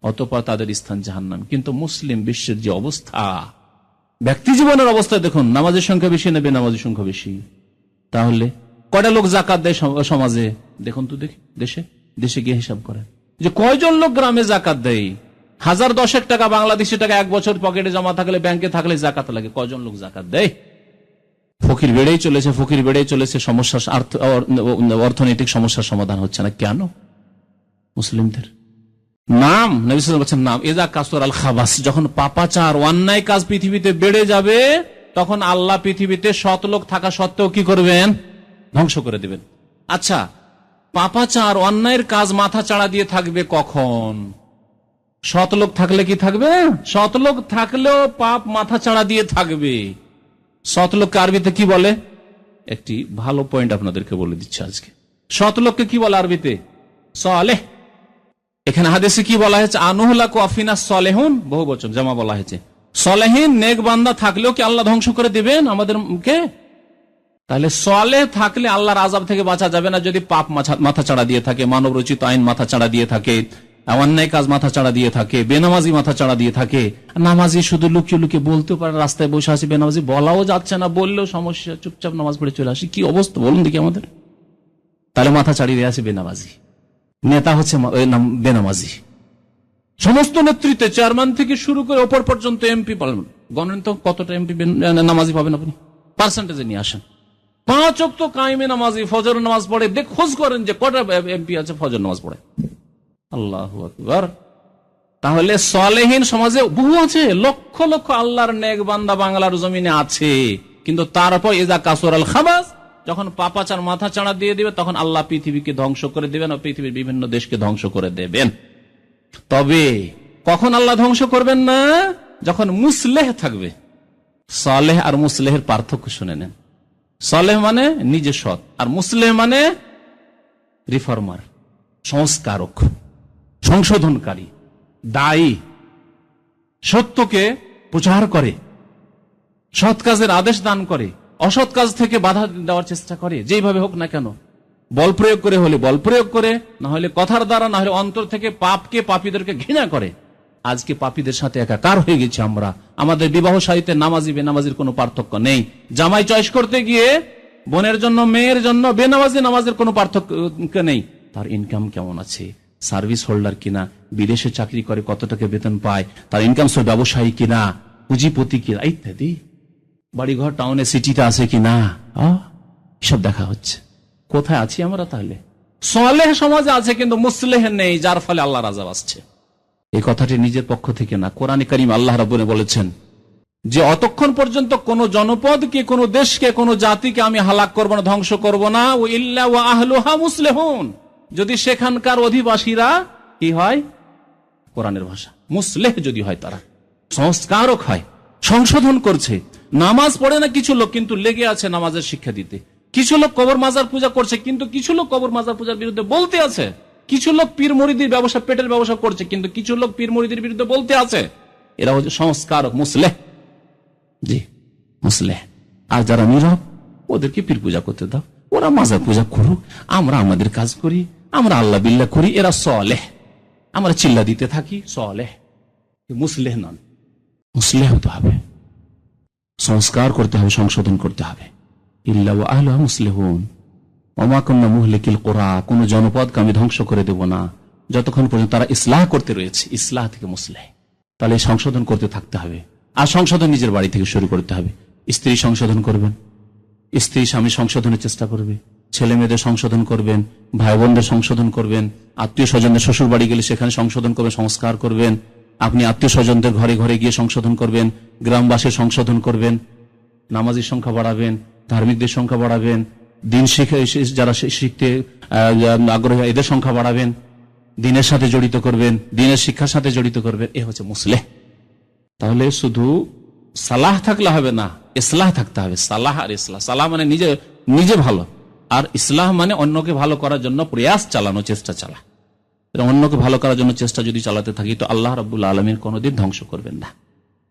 অতঃপর তাদের স্থান জাহান্নাম। কিন্তু মুসলিম বিশ্বের যে অবস্থা, ব্যক্তি জীবনের অবস্থা দেখুন, নামাজের সংখ্যা বেশি না বেনামাজের সংখ্যা বেশি? তাহলে কয়টা লোক জাকাত দেয় সমাজে? দেখুন তো দেখি, দেশে গিয়ে হিসাব করেন যে কয়জন লোক গ্রামে জাকাত দেয়। 1010 টাকা বাংলাদেশি টাকা 1 বছর পকেটে জমা থাকলে, ব্যাংকে থাকলে জাকাত লাগে, কয়জন লোক জাকাত দেয়? ফকির বেড়েই চলেছে, সমস্যা, অর্থনৈতিক সমস্যার সমাধান হচ্ছে না কেন? মুসলিমদের নাম, নবী সাল্লাল্লাহু আলাইহি ওয়াসাল্লাম বলেছেন, নাম ইযা কাসুরাল খাবাস, যখন পাপাচার, অন্যায় কাজ পৃথিবীতে বেড়ে যাবে, তখন আল্লাহ পৃথিবীতে সৎ লোক থাকা সত্ত্বেও কি করবেন? ধ্বংস করে দেবেন। আচ্ছা, পাপাচার, অন্যায়ের কাজ মাথা চাড়া দিয়ে থাকবে কখন? সৎ লোক থাকলে কি থাকবে? সৎ লোক থাকলেও পাপ মাথা চাড়া দিয়ে থাকবে। সৎ লোককে আরবিতে কি বলে? একটি ভালো পয়েন্ট আপনাদেরকে বলে দিচ্ছি আজকে। সৎ লোককে কি বলে আরবিতে? সালেহ। এখানে হাদিসে কি বলা হয়েছে? আনহুলাকু আফিনাস সালেহুন, বহুবচন, জামা বলা হয়েছে। সালেহিন, নেক বান্দা থাকলেও কি আল্লাহ ধ্বংস করে দিবেন আমাদেরকে? তাহলে সালেহ থাকলে আল্লাহর আযাব থেকে বাঁচা যাবে না যদি পাপ মাথা চাড়া দিয়ে থাকে, মানব রচিত আইন মাথা চাড়া দিয়ে থাকে, অন্যায় কাজ মাথা চাড়া দিয়ে থাকে, বেনামাজি মাথা চাড়া দিয়ে থাকে। নামাজি শুধু লুকিয়ে লুকিয়ে বলতে পারে, রাস্তায় বসে আসি বেনামাজি, বলাও যাচ্ছে না, বললেও সমস্যা, চুপচাপ নামাজ পড়ে চলে আসি, কি অবস্থা বলুন দেখি আমাদের। তাহলে মাথা চাড়িয়ে আছে বেনামাজি, নেতা হচ্ছে বেনামাজি। সমস্ত নেতৃত্বে, চেয়ারম্যান থেকে শুরু করে ওপর পর্যন্ত এমপি পালন, গণেন তো কতটা এমপি নামাজি পাবেন আপনি, পার্সেন্টেজে নিয়ে আসেন। 5 ওয়াক্ত কায়েমে নামাজি, ফজর নামাজ পড়ে, খোঁজ করেন যে কটা এমপি আছে ফজর নামাজ পড়ে। আল্লাহু আকবার। তাহলে সালেহীন সমাজে বহু আছে, লক্ষ লক্ষ আল্লাহর নেক বান্দা বাংলার জমিনে আছে, কিন্তু তারপর ইযা কাসুরাল খাবাস, যখন পাপাচার মাথা চাড়া দিয়ে দিবে, তখন আল্লাহ পৃথিবীকে ধ্বংস করে দেবেন, পৃথিবীর বিভিন্ন দেশকে ধ্বংস করে দেবেন। তবে কখন আল্লাহ ধ্বংস করবেন না? যখন মুসলেহ থাকবে। সালেহ আর মুসলেহের পার্থক্য শুনে নেন। সালেহ মানে নিজে সৎ, আর মুসলেহ মানে রিফর্মার, সংস্কারক, সংশোধনকারী, দায়ী, সত্যকে প্রচার করে, সৎ কাজের আদেশ দান করে, অসৎ কাজ থেকে বাধা দেওয়ার চেষ্টা করে, যেইভাবে হোক না কেন, বল প্রয়োগ করে হলে বল প্রয়োগ করে, না হলে কথার দ্বারা, না হলে অন্তর থেকে পাপকে, পাপীদেরকে ঘৃণা করে। আজকে পাপীদের সাথে একাকার হয়ে গেছি আমরা। আমাদের বিবাহ সাহিত্যে নামাজি বেনামাজির কোনো পার্থক্য নেই। জামাই চয়েস করতে গিয়ে বোনের জন্য, মেয়ের জন্য বেনামাজি নামাজের কোনো পার্থক্য নেই। তার ইনকাম কেমন আছে, সার্ভিস হোল্ডার কিনা, বিদেশে চাকরি করে, কত টাকা বেতন পায়, তার ইনকাম সোর্স ব্যবসায়ী কিনা, পুঁজিপতি কিনা, ইত্যাদি, বাড়িঘর টাউনে সিটিতে আছে কিনা, সব দেখা হচ্ছে। কোথায় আছি আমরা তাহলে? সালেহ সমাজে আছে কিন্তু মুসলেহ নেই, যার ফলে আল্লাহর আযাব আসছে। এই কথাটি নিজের পক্ষ থেকে না, কোরআনে কারীম আল্লাহ রাব্বুল বলেছেন যে অতক্ষণ পর্যন্ত কোন জনপদকে, কোন দেশকে, কোন জাতিকে আমি হালাক করব না, ধ্বংস করব না, ও ইল্লা ওয়া আহলুহা মুসলিহুন, যদি সেখানকার অধিবাসীরা কি হয়, কোরআনের ভাষা মুসলিহ যদি হয়, তারা সংস্কারক হয়, সংশোধন করছে। নামাজ পড়ে না কিছু লোক, কিন্তু লেগে আছে নামাজের শিক্ষা দিতে। কিছু লোক কবর মাজার পূজা করছে, কিন্তু কিছু লোক কবর মাজার পূজার বিরুদ্ধে বলতে আছে। কিছু লোক পীর মুরিদির ব্যবসা, পেটের ব্যবসা করছে, কিন্তু কিছু লোক পীর মুরিদির বিরুদ্ধে বলতে আছে। এরা হচ্ছে সংস্কারক, মুসলিহ। জি, মুসলিহ। আর যারা নীরব, ওদেরকে পীর পূজা করতে দাও, ওরা মাজার পূজা করুক, আমরা আমাদের কাজ করি, আমরা আল্লাহ বিল্লাহ করি, এরা সালেহ। আমরা চিল্লা দিতে থাকি, সালেহ। মুসলিহ নন। মুসলিহ হতে হবে, সংস্কার করতে হবে, সংশোধন করতে হবে। ইল্লা ওয়া আহলুহা মুসলিহুন ওয়া মা কুন্না মুহলিকিল কুরা, কোন জনপদকে আমি ধ্বংস করে দেব না যতক্ষণ পর্যন্ত তারা ইসলাহ করতে রয়েছে। ইসলাহ থেকে মুসলিহ, তাহলে সংশোধন করতে থাকতে হবে। আর সংশোধন নিজের বাড়ি থেকে শুরু করতে হবে। স্ত্রী সংশোধন করবেন, স্ত্রী স্বামী সংশোধনের চেষ্টা করবে, ছেলে মেয়েদের সংশোধন করবেন, ভাই বোনদের সংশোধন করবেন, আত্মীয় স্বজনদের শ্বশুর বাড়ি গেলে সেখানে সংশোধন করবেন, সংস্কার করবেন। আপনি আত্মীয় স্বজনদের ঘরে ঘরে গিয়ে সংশোধন করবেন, গ্রামবাসীর সংশোধন করবেন, নামাজির সংখ্যা বাড়াবেন, ধার্মিকদের সংখ্যা বাড়াবেন, দিন শিখে যারা শিখতে আগ্রহী এদের সংখ্যা বাড়াবেন, দিনের সাথে জড়িত করবেন, দিনের শিক্ষার সাথে জড়িত করবেন। এ হচ্ছে মুসলিহ। তাহলে শুধু সালাহ থাকলে হবে না, ইসলাহ থাকতে হবে। সালাহ আর ইসলাহ, সালাহ মানে নিজে নিজে ভালো, আর ইসলাহ মানে অন্যকে ভালো করার জন্য প্রয়াস চালানো, চেষ্টা চালা। অন্যকে ভালো করার জন্য চেষ্টা যদি চালাতে থাকি, তো আল্লাহ রাব্বুল আলামিন কোনোদিন ধ্বংস করবেন না,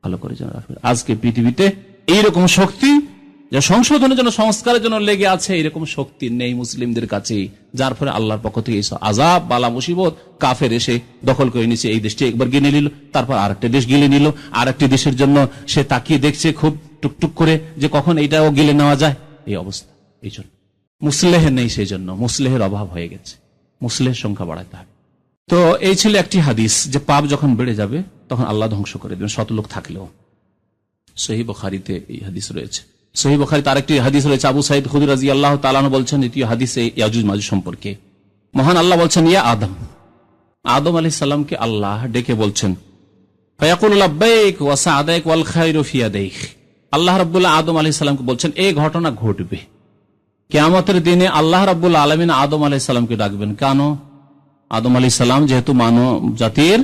ভালো করে যেন রাখবেন। আজকে পৃথিবীতে এইরকম শক্তি, যা সংশোধনের জন্য, সংস্কারের জন্য লেগে আছে, এরকম শক্তি নেই মুসলিমদের কাছে, যার ফলে আল্লাহর পক্ষ থেকে এইসব আযাব, বালা, মুসিবত, কাফের এসে দখল করে নিচ্ছে। এই দেশটি একবার গিলে নিল, তারপর আরেকটা দেশ গিলে নিল, আরেকটি দেশের জন্য সে তাকিয়ে দেখছে খুব টুকটুক করে যে কখন এইটাও গিলে নেওয়া যায়। এই অবস্থা, এই জন্য মুসলিহ নেই, সেই জন্য মুসলিহের অভাব হয়ে গেছে। মুসলিহের সংখ্যা বাড়াতে হবে। তো এই ছিল একটি হাদিস, যে পাপ যখন বেড়ে যাবে তখন আল্লাহ ধ্বংস করে দেবেন, শত লোক থাকলেও। সহিহ বুখারীতে এই হাদিস রয়েছে। সহিহ বুখারীতে আরেকটি হাদিস রয়েছে, আবু সাঈদ খুদরী রাদিয়াল্লাহু তাআলা আনহু বলছেন, দ্বিতীয় হাদিসে ইয়াজুজ মাজুজ সম্পর্কে মহান আল্লাহ বলছেন, ইয়া আদম, আদম আলাইহিস সালামকে আল্লাহ ডেকে বলছেন, ফায়াকুলু লাব্বাইক ওয়া সা'দাইক ওয়াল খায়রু ফি ইয়াদাইক। আল্লাহ রাব্বুল আদম আলাইহিস সালামকে বলছেন, এই ঘটনা ঘটবে কিয়ামতের দিনে। আল্লাহ রাব্বুল আলামিন আদম আলাইহিস সালামকে ডাকবেন। কেন? আদম আলাইহিস সালাম যেহেতু মানব জাতির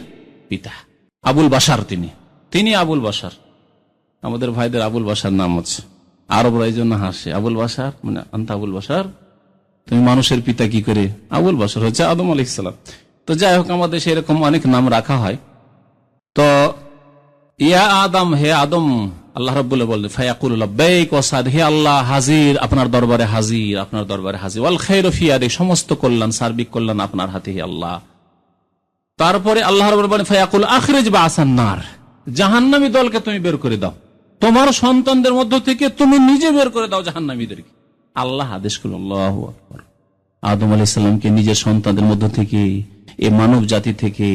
পিতা, আবুল বাশার, তিনি আবুল বাশার। আমাদের ভাইদের আবুল বাশার নাম আছে, আরবরা এই জন্য হাসে। আবুল বাশার মানে আনতা আবুল বাশার, তুমি মানুষের পিতা কি করে? আবুল বাশার হচ্ছে আদম আলাইহিস সালাম। তো যাই হোক, আমাদের সেরকম অনেক নাম রাখা হয়। তো ইয়া আদম, হে আদম, আল্লাহ রাব্বুল বললেন, ফায়াকুলু লাব্বাইক ওয়া সা'দ, হে আল্লাহ, হাজির, আপনার দরবারে হাজির, আপনার দরবারে হাজির। ওয়াল খায়রু ফি ইয়াদিক, সমস্ত কল্যাণ, সার্বিক কল্যাণ আপনার হাতে, হে আল্লাহ। তারপরে আল্লাহ রাব্বুল বলেন, ফায়াকুল আখরিজ বা'সান নার, জাহান্নামী দলকে তুমি বের করে দাও, তোমার সন্তানদের মধ্য থেকে তুমি নিজে বের করে দাও জাহান্নামীদেরকে। আল্লাহ আদেশ করল। আল্লাহু আকবার। আদম আলাইহিস সালামকে নিজের সন্তানদের মধ্য থেকে, এই মানব জাতি থেকে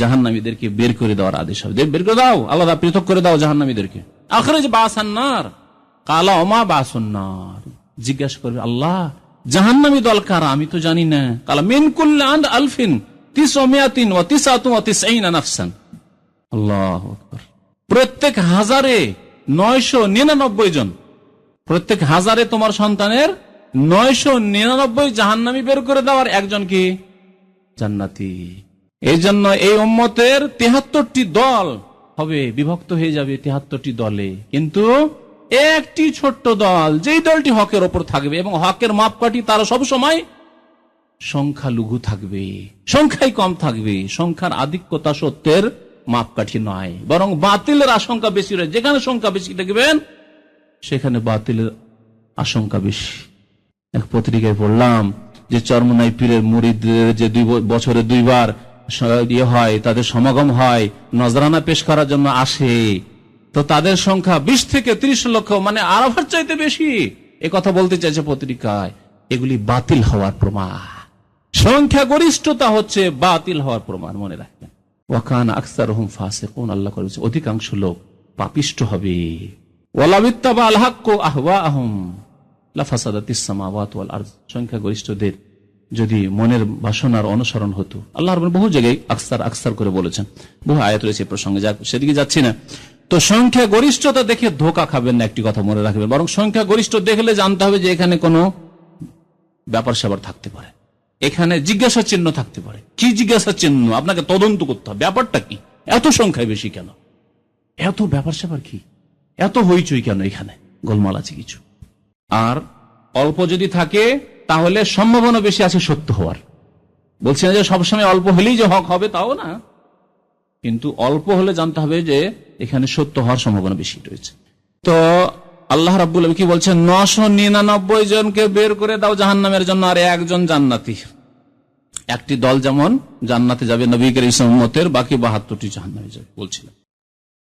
জাহান্নামীদেরকে বের করে দেওয়ার আদেশ হবে। বের করে দাও, আলাদা পৃথক করে দাও জাহান্নামীদেরকে। আখরিজ বা'সান নার, কালা ওমা বা'সুন নার, জিজ্ঞাসা করবে, আল্লাহ জাহান্নামী দল কারা? আমি তো জানি না। কালা মিন কুল্লি আলফিন তিসমিয়াতিন ওয়া তিসআতুন ওয়া তিসঈনা নাফসান। আল্লাহু আকবার। প্রত্যেক হাজারে 999 জন, প্রত্যেক হাজারে তোমার সন্তানের 999 জাহান্নামী বের করে দেওয়ার একজন কি জান্নাতি। এই জন্য এই উম্মতের 73টি দল হবে, বিভক্ত হয়ে যাবে 73টি দলে, কিন্তু একটি ছোট্ট দল, যেই দলটি হকের ওপর থাকবে এবং হকের মাপকাঠি তারা সব সময় সংখ্যালঘু থাকবে, সংখ্যায় কম থাকবে। সংখ্যার আধিক্যতা সত্যের মাপকাঠি নয়, বরং বাতিলের আশঙ্কা বেশি রয়েছে। যেখানে সংখ্যা বেশি দেখবেন সেখানে বাতিলের আশঙ্কা বেশি। এক পত্রিকায় পড়লাম যে চরমনাই পীরের মুরিদদের যে বছরে 2 বার হয়, তাদের সমাগম হয়, নজরানা পেশ করার জন্য আসে, তো তাদের সংখ্যা 20 থেকে 30 লক্ষ, মানে আরবের চাইতে বেশি। এ কথা বলতে চাইছে পত্রিকায়। এগুলি বাতিল হওয়ার প্রমাণ। সংখ্যা গরিষ্ঠতা হচ্ছে বাতিল হওয়ার প্রমাণ, মনে রাখবেন। ওয়াকান আকসারুহুম ফাসিকুন, আল্লাহ বলেছে অধিকাংশ লোক পাপিষ্ঠ হবে। ওয়ালাউ ইত্তাবাল হাক্কু আহওয়াহুম লাফাসাদাতিস সামাওয়াতু ওয়াল আরদ, সংখ্যা গরিষ্ঠদের যদি মনের বাসনার অনুসরণ হতো। আল্লাহ রাব্বুল বহু জায়গায় আকসার আকসার করে বলেছেন, বহু আয়াত রয়েছে প্রসঙ্গে, সেদিকে যাচ্ছি না। তো সংখ্যা গরিষ্ঠতা দেখে ধোকা খাবেন না, একটি কথা মনে রাখবেন, বরং সংখ্যা গরিষ্ঠ দেখলে জানতে হবে যে এখানে কোনো ব্যাপার স্যাপার থাকতে পারে, এখানে জিজ্ঞাসা চিহ্ন থাকতে পারে। কি জিজ্ঞাসা চিহ্ন? আপনাকে তদন্ত করতে হবে, ব্যাপারটা কি, এত সংখ্যায় বেশি কেন, এত ব্যাপার স্যাপার কি, এত হইচই কেন, এখানে গোলমাল আছে কিছু। আর অল্প যদি থাকে তাহলে সম্ভাবনা বেশি আছে সত্য হওয়ার। বলছি না যে সবসময় অল্প হলেই যে হক হবে, তাও না, কিন্তু অল্প হলে জানতে হবে যে এখানে সত্য হওয়ার সম্ভাবনা বেশি রয়েছে। তো আল্লাহ রাব্বুল আলামিন কি বলছেন? 999 জনকে বের করে দাও জাহান্নামের জন্য, আর একজন জান্নাতি। একটি দল যেমন জান্নাতে যাবে নবী করিম উম্মতের, বাকি 72টি জাহান্নামে যাবে বলছিলেন।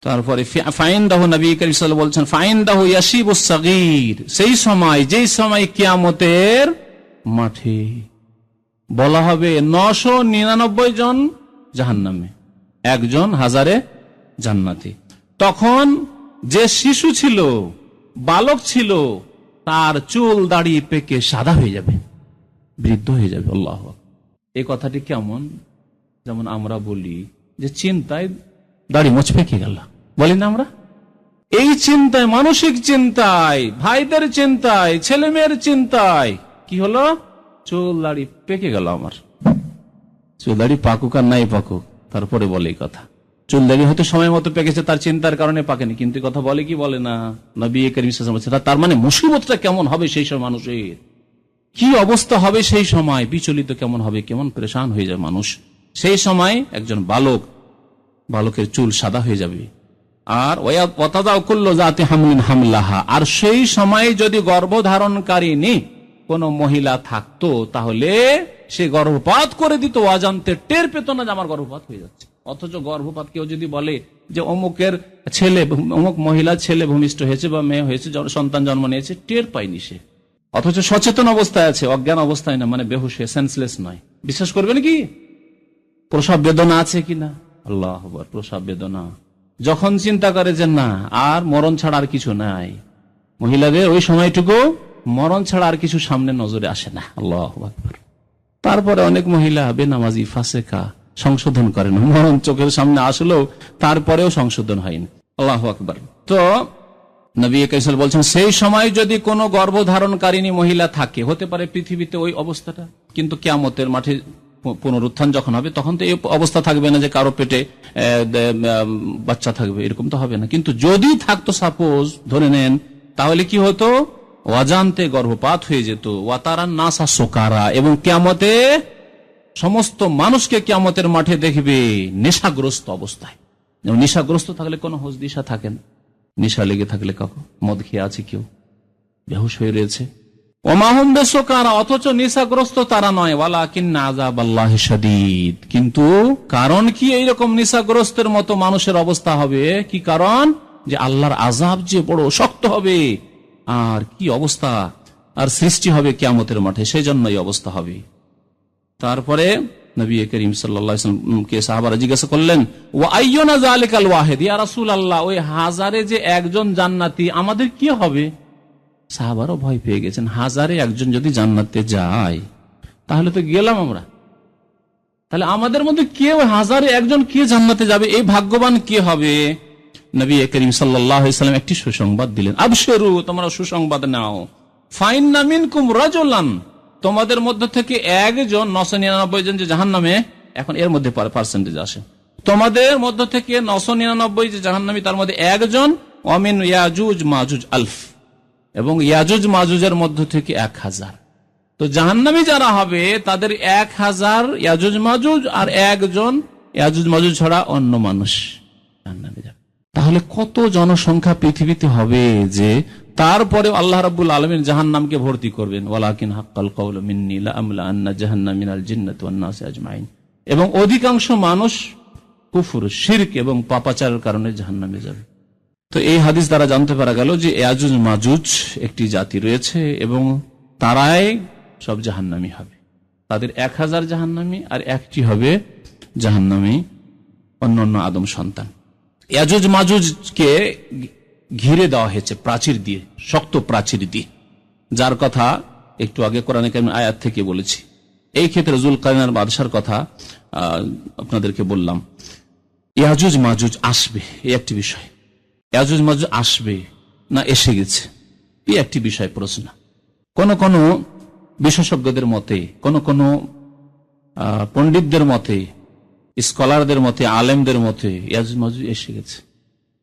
তারপরে ফাইনদাহু, নবী করিম সাল্লাল্লাহু আলাইহি ওয়াসাল্লাম বলছেন ফাইনদাহু ইয়াশিবুস সাগীর, সেই সময় যেই সময় কিয়ামতের মাঠে বলা হবে 999 জন জাহান্নামে, একজন হাজারে জান্নাতি। তখন যে শিশু ছিল, বালক ছিল, তার চুল দাড়ি পেকে সাদা হয়ে যাবে, বৃদ্ধ হয়ে যাবে। আল্লাহু আকবার। এই কথাটি কেমন? যেমন আমরা বলি যে চিন্তায় দাড়ি মোছ পেকে গেল, বলি না আমরা? এই চিন্তায়, মানসিক চিন্তায়, ভাইদের চিন্তায়, ছেলে মেয়ের চিন্তায় কি হলো? চুল দাড়ি পেকে গেল আমার। চুল দাড়ি পাকুক আর নাই পাকুক, তারপরে বলে এই কথা। চুল দাড়ি হয়তো সময় মতো পেকেছে, তার চিন্তার কারণে পাকেনি, কিন্তু কথা বলে কি বলে না? নবী করিম সাল্লাল্লাহু আলাইহি ওয়াসাল্লাম, তার মানে মুসিবতটা কেমন হবে সেই সময়, মানুষের কি অবস্থা হবে সেই সময়, বিচলিত কেমন হবে, কেমন পরেশান হয়ে যায় মানুষ সেই সময়। একজন বালকের চুল সাদা হয়ে যাবে। আর ওয়াতাযাউ কুল্লু যাতি হামলিন হামলাহা, আর সেই সময় যদি গর্ভধারণকারিণী কোন মহিলা থাকতো তাহলে সে গর্ভপাত করে দিত, অজান্তে টের পেত না যে আমার গর্ভপাত হয়ে যাচ্ছে। অথচ গর্ভপাত কেউ যদি বলে যে অমুকের ছেলে, অমুক মহিলা ছেলে ভূমিষ্ঠ হয়েছে বা মেয়ে হয়েছে, সন্তান জন্ম নিয়েছে, টের পায়নি সে, অথচ সচেতন অবস্থায় আছে, অজ্ঞান অবস্থায় না, মানে বেহুশ হয়ে, সেন্সলেস নয়। বিশ্বাস করবেন কি? প্রসব বেদনা আছে কিনা? আল্লাহু আকবার। প্রসব বেদনা যখন চিন্তা করে যে না আর মরণ ছাড়া আর কিছু নাই, মহিলাদের ওই সময়টুকু মরণ ছাড়া আর কিছু সামনে নজরে আসে না। আল্লাহু আকবার। তারপরে অনেক মহিলা বেনামাজি, ফাসেকা, সংশোধন করেন, মরণ চোখের সামনে আসলেও তারপরেও সংশোধন হয়নি। আল্লাহু আকবার। তো নবী কাইসাল বলছেন সেই সময় যদি কোনো গর্ভধারণকারিণী মহিলা থাকে, হতে পারে পৃথিবীতে ওই অবস্থাটা, কিন্তু কিয়ামতের মাঠে পুনরুত্থান যখন হবে তখন তো এই অবস্থা থাকবে না যে কারো পেটে বাচ্চা থাকবে, এরকম তো হবে না। কিন্তু যদি থাকতো, সাপোজ ধরে নেন, তাহলে কি হতো? অজান্তে গর্ভপাত হয়ে যেত। ওয়াতারান নাসা সুকারা, এবং কিয়ামতে সমস্ত মানুষকে কিয়ামতের মাঠে দেখবে নেশাগ্রস্ত অবস্থায়। যেমন নেশাগ্রস্ত থাকলে কোনো হোশ দিশা থাকে না, নেশা লেগে থাকলে, কখন মদ খেয়ে আছে কেউ, বেহুশ হয়ে রয়েছে, ওমাহুম বিসুকারা, অথচ নেশাগ্রস্ত তারা নয়, ওয়ালাকিন্না আযাবাল্লাহি শাদীদ। কিন্তু কারণ কি এইরকম নেশাগ্রস্তের মতো মানুষের অবস্থা হবে? কি কারণ? যে আল্লাহর আযাব যে বড় শক্ত হবে, আর কি অবস্থা আর সৃষ্টি হবে কিয়ামতের মাঠে, সেই জন্য এই অবস্থা হবে। তারপরে নবী করিম সাল্লাল্লাহু আলাইহি ওয়াসাল্লামকে সাহাবারা জিজ্ঞাসা করলেন, ওয়া আইয়ুনা যালিকাল ওয়াহিদ, ইয়া রাসূলুল্লাহ, ওই হাজারে যে একজন জান্নাতি, আমাদের কি হবে? সাহাবারও ভয় পেয়ে গেছেন, হাজারে একজন যদি জান্নাতে যায় তাহলে তো গেলাম আমরা, তাহলে আমাদের মধ্যে কে, হাজারে একজন কে জান্নাতে যাবে? এই ভাগ্যবান কে হবে? নবী করিম সাল্লাল্লাহু আলাইহি ওয়াসাল্লাম একটি সুসংবাদ দিলেন, আবশিরু, তোমরা সুসংবাদ নাও, ফাইন্না মিনকুম রাজুলান, তোমাদের মধ্য থেকে একজন, 999 জন যে জাহান্নামে, এখন এর মধ্যে পার্সেন্টেজ আসে, তোমাদের মধ্য থেকে 999 যে জাহান্নামী, তার মধ্যে একজন, ওয়ামিন ইয়াজুজ মাজুজ আলফ, এবং ইয়াজুজ মাজুজের মধ্য থেকে 1000। তো জাহান্নামী যারা হবে তাদের 1000 ইয়াজুজ মাজুজ, আর একজন ইয়াজুজ মাজুজ ছাড়া অন্য মানুষ জাহান্নামে যাবে। তাহলে কত জনসংখ্যা পৃথিবীতে হবে যে তারপরে আল্লাহ রাব্বুল আলামিন জাহান্নামকে ভর্তি করবেন, ওয়ালাকিন হাক্কাল কাউলু মিন্নী লাআমলা আন্না জাহান্নাম মিনাল জিন্নাতি ওয়ান নাসি আজমাইন। এবং অধিকাংশ মানুষ কুফর, শিরক এবং পাপাচারের কারণে জাহান্নামে যাবে। তো এই হাদিস দ্বারা জানতে পারা গেল যে ইয়াজুজ মাজুজ একটি জাতি রয়েছে এবং তারাই সব জাহান্নামী হবে। তাদের 1000 জাহান্নামী, আর একটি হবে জাহান্নামী অন্যান্য আদম সন্তান। ইয়াজুজ মাজুজকে ঘিরে দেওয়া হয়েছে প্রাচীর দিয়ে, শক্ত প্রাচীর দিয়ে, যার কথা একটু আগে কোরআনে কারীমের আয়াত থেকে বলেছি। এই ক্ষেত্রে যুলকারনাইন বাদশার কথা আপনাদেরকে বললাম। ইয়াজুজ মাজুজ আসবে, এই একটি বিষয়। ইয়াজুজ মাজুজ আসবে না এসে গেছে, এই একটি বিষয় প্রশ্ন। কোন কোন বিশেষজ্ঞদের মতে, কোন কোন পণ্ডিতদের মতে, স্কলারদের মতে, আলেমদের মতে ইয়াজুজ মাজুজ এসে গেছে।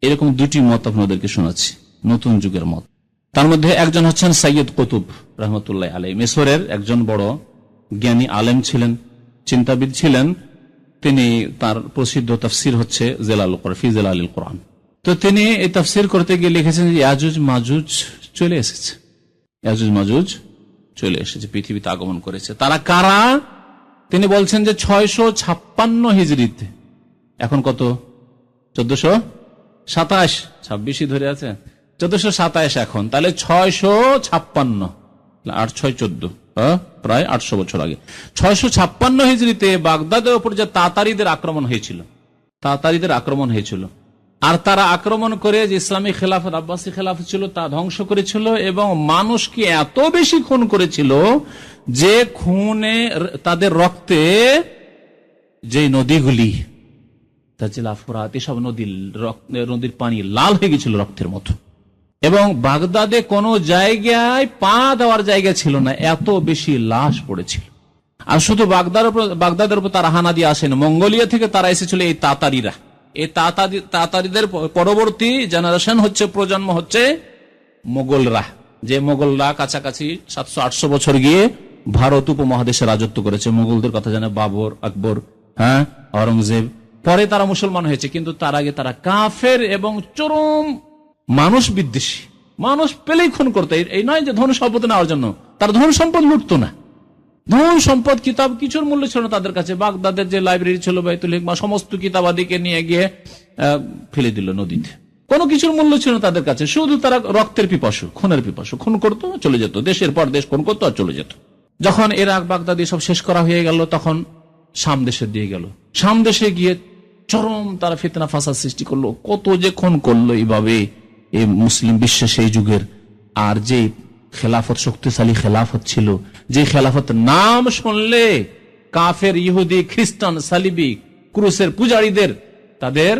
এরকম দুটি মত আপনাদেরকে শোনাচ্ছি, নতুন যুগের মত। তার মধ্যে একজন হচ্ছেন সৈয়দ কুতুব রহমতুল্লাহ আলাইহি, মিশরের একজন বড় জ্ঞানী আলেম ছিলেন, চিন্তাবিদ ছিলেন। তিনি, তার প্রসিদ্ধ তাফসির হচ্ছে জেলালুল কোরআন, ফি জেলালিল কোরআন। তো তিনি এই তাফসির করতে গিয়ে লিখেছেন যে ইয়াজুজ মাজুজ চলে এসেছে, ইয়াজুজ মাজুজ চলে এসেছে, পৃথিবীতে আগমন করেছে। তারা কারা? তিনি বলছেন যে 656 হিজরিতে, এখন কত 1427, 26ই ধরে আছে, 1427 এখন, তাহলে 656, 8 6 14, প্রায় 800 বছর আগে, 656 হিজরিতে বাগদাদের উপর যে তাতারিদের আক্রমণ হয়েছিল, তাতারিদের আক্রমণ হয়েছিল, আর তারা আক্রমণ করে যে ইসলামী খেলাফত, আব্বাসী খেলাফত ছিল তা ধ্বংস করেছিল এবং মানুষকে এত বেশি খুন করেছিল যে খুনে, তাদের রক্তে যে নদীগুলি, তাজিলা, ফুরাত, এসব নদীর পানি লাল হয়ে গেছিল রক্তের মতো, এবং বাগদাদে কোন জায়গায় পা দেওয়ার জায়গা ছিল না, এত বেশি লাশ পড়েছিল। আর শুধু বাগদাদের উপর তারা হানা দিয়ে আসেন, মঙ্গোলিয়া থেকে তারা এসেছিল এই তাতারিরা। এই তাতারিদের পরবর্তী জেনারেশন হচ্ছে, প্রজন্ম হচ্ছে মোগলরা, যে মোগলরা কাছাকাছি 700-800 বছর গিয়ে ভারত উপমহাদেশে রাজত্ব করেছে। মোগলদের কথা জানে বাবর, আকবর, অরঙ্গজেব। পরে তারা মুসলমান হয়েছে, কিন্তু তার আগে তারা কাফের এবং চরম মানুষ বিদ্বেষী, মানুষ পেলেই খুন করতো। এই নয় যে ধন সম্পদ নেওয়ার জন্য, তার ধন সম্পদ লুটতো না, ধন সম্পদ কিতাব কিছুর মূল্য ছিল না তাদের কাছে। বাগদাদের যে লাইব্রেরি ছিল বাইতুল হিকমা, সমস্ত কিতাবাদিকে নিয়ে গিয়ে ফেলে দিল নদীতে, কোনো কিছুর মূল্য ছিল না তাদের কাছে। শুধু তারা রক্তের পিপাসু, খুনের পিপাসু, খুন করতো, চলে যেত, দেশের পর দেশ খুন করতো আর চলে যেত। যখন ইরাক, বাগদাদ সব শেষ করা হয়ে গেল, তখন শাম দেশে দিয়ে গেল। শাম দেশে গিয়ে চরম তারা ফিতনা ফাসাদ সৃষ্টি করলো, কত যে খুন করলো এইভাবে এই মুসলিম বিশ্বে সেই যুগের। আর যে খেলাফত, শক্তিশালী খেলাফত ছিল, যে খেলাফত নাম শুনলে কাফের, ইহুদি, খ্রিস্টান, সালিবি, ক্রুসের পূজারীদের তাদের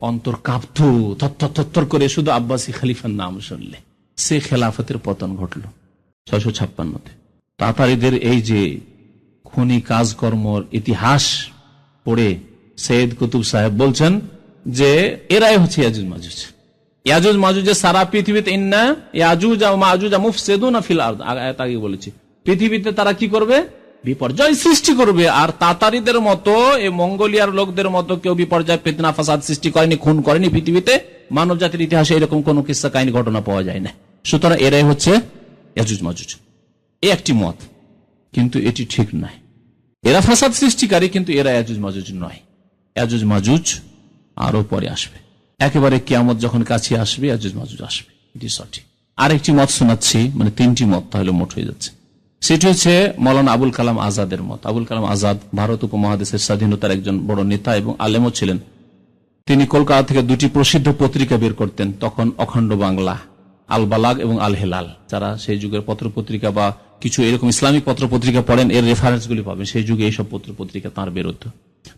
অন্তর কাঁপত থর করে শুধু আব্বাসী খলিফার নাম শুনলে। সে খেলাফতের পতন ঘটল 656-তে। তাতারিদের এই যে খুনি কাজকর্মর ইতিহাস পড়ে সৈয়দ কুতুব সাহেব বলছেন যে এরাই হচ্ছে ইয়াজুজ মাজুজ। ইয়াজুজ মাজুজের সারা পৃথিবীতে, ইন্না ইয়াজুজ ওয়া মাজুজ মুফসিদুনা ফিল আরদ, আয়াত আগে বলেছি, পৃথিবীতে তারা কি করবে? বিপর্যয় সৃষ্টি করবে। আর তাতারিদের মতো, এই মঙ্গোলিয়ার লোকদের মতো কেউ বিপর্যয়, ফিতনা ফাসাদ সৃষ্টি করেনি, খুন করেনি। পৃথিবীতে মানব জাতির ইতিহাসে এরকম কোন কিস্সা কাহিনী ঘটনা পাওয়া যায় না। সুতরাং এরাই হচ্ছে ইয়াজুজ মাজুজ, এই একটি মত, কিন্তু এটি ঠিক নয়। এরা ফাসাদ সৃষ্টিকারী, কিন্তু এরা ইয়াজুজ মাজুজ নয়। ইয়াজুজ মাজুজ আরো পরে আসবে, একেবারে কিয়ামত যখন কাছে আসবে ইয়াজুজ মাজুজ আসবে, এটি সঠিক। আরেকটি মত শোনাচ্ছি, মানে 3টি মত তাহলে মোট হয়ে যাচ্ছে। সেটি হচ্ছে মৌলানা আবুল কালাম আজাদের মত। আবুল কালাম আজাদ ভারত উপমহাদেশের স্বাধীনতার একজন বড় নেতা এবং আলেমও ছিলেন। তিনি কলকাতা থেকে 2টি প্রসিদ্ধ পত্রিকা বের করতেন তখন, অখণ্ড বাংলা, আল বালাগ এবং আল হেলাল। যারা সেই যুগের পত্র পত্রিকা বা কিছু এরকম ইসলামিক পত্র পত্রিকা পড়েন, এর রেফারেন্স গুলি পাবেন। সেই যুগে এইসব পত্র পত্রিকা তাঁর বেরোতো,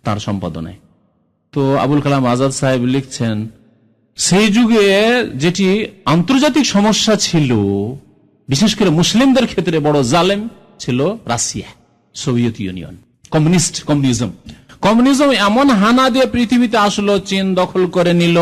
তাঁর সম্পাদনায়। তো আবুল কালাম আজাদ সাহেব লিখছেন, সেই যুগে যেটি আন্তর্জাতিক সমস্যা ছিল, বিশেষ করে মুসলিমদের ক্ষেত্রে বড় জালেম ছিল রাশিয়া, সোভিয়েত ইউনিয়ন, কমিউনিজম এমন হানা দিয়ে পৃথিবীতে আসলো, চীন দখল করে নিল,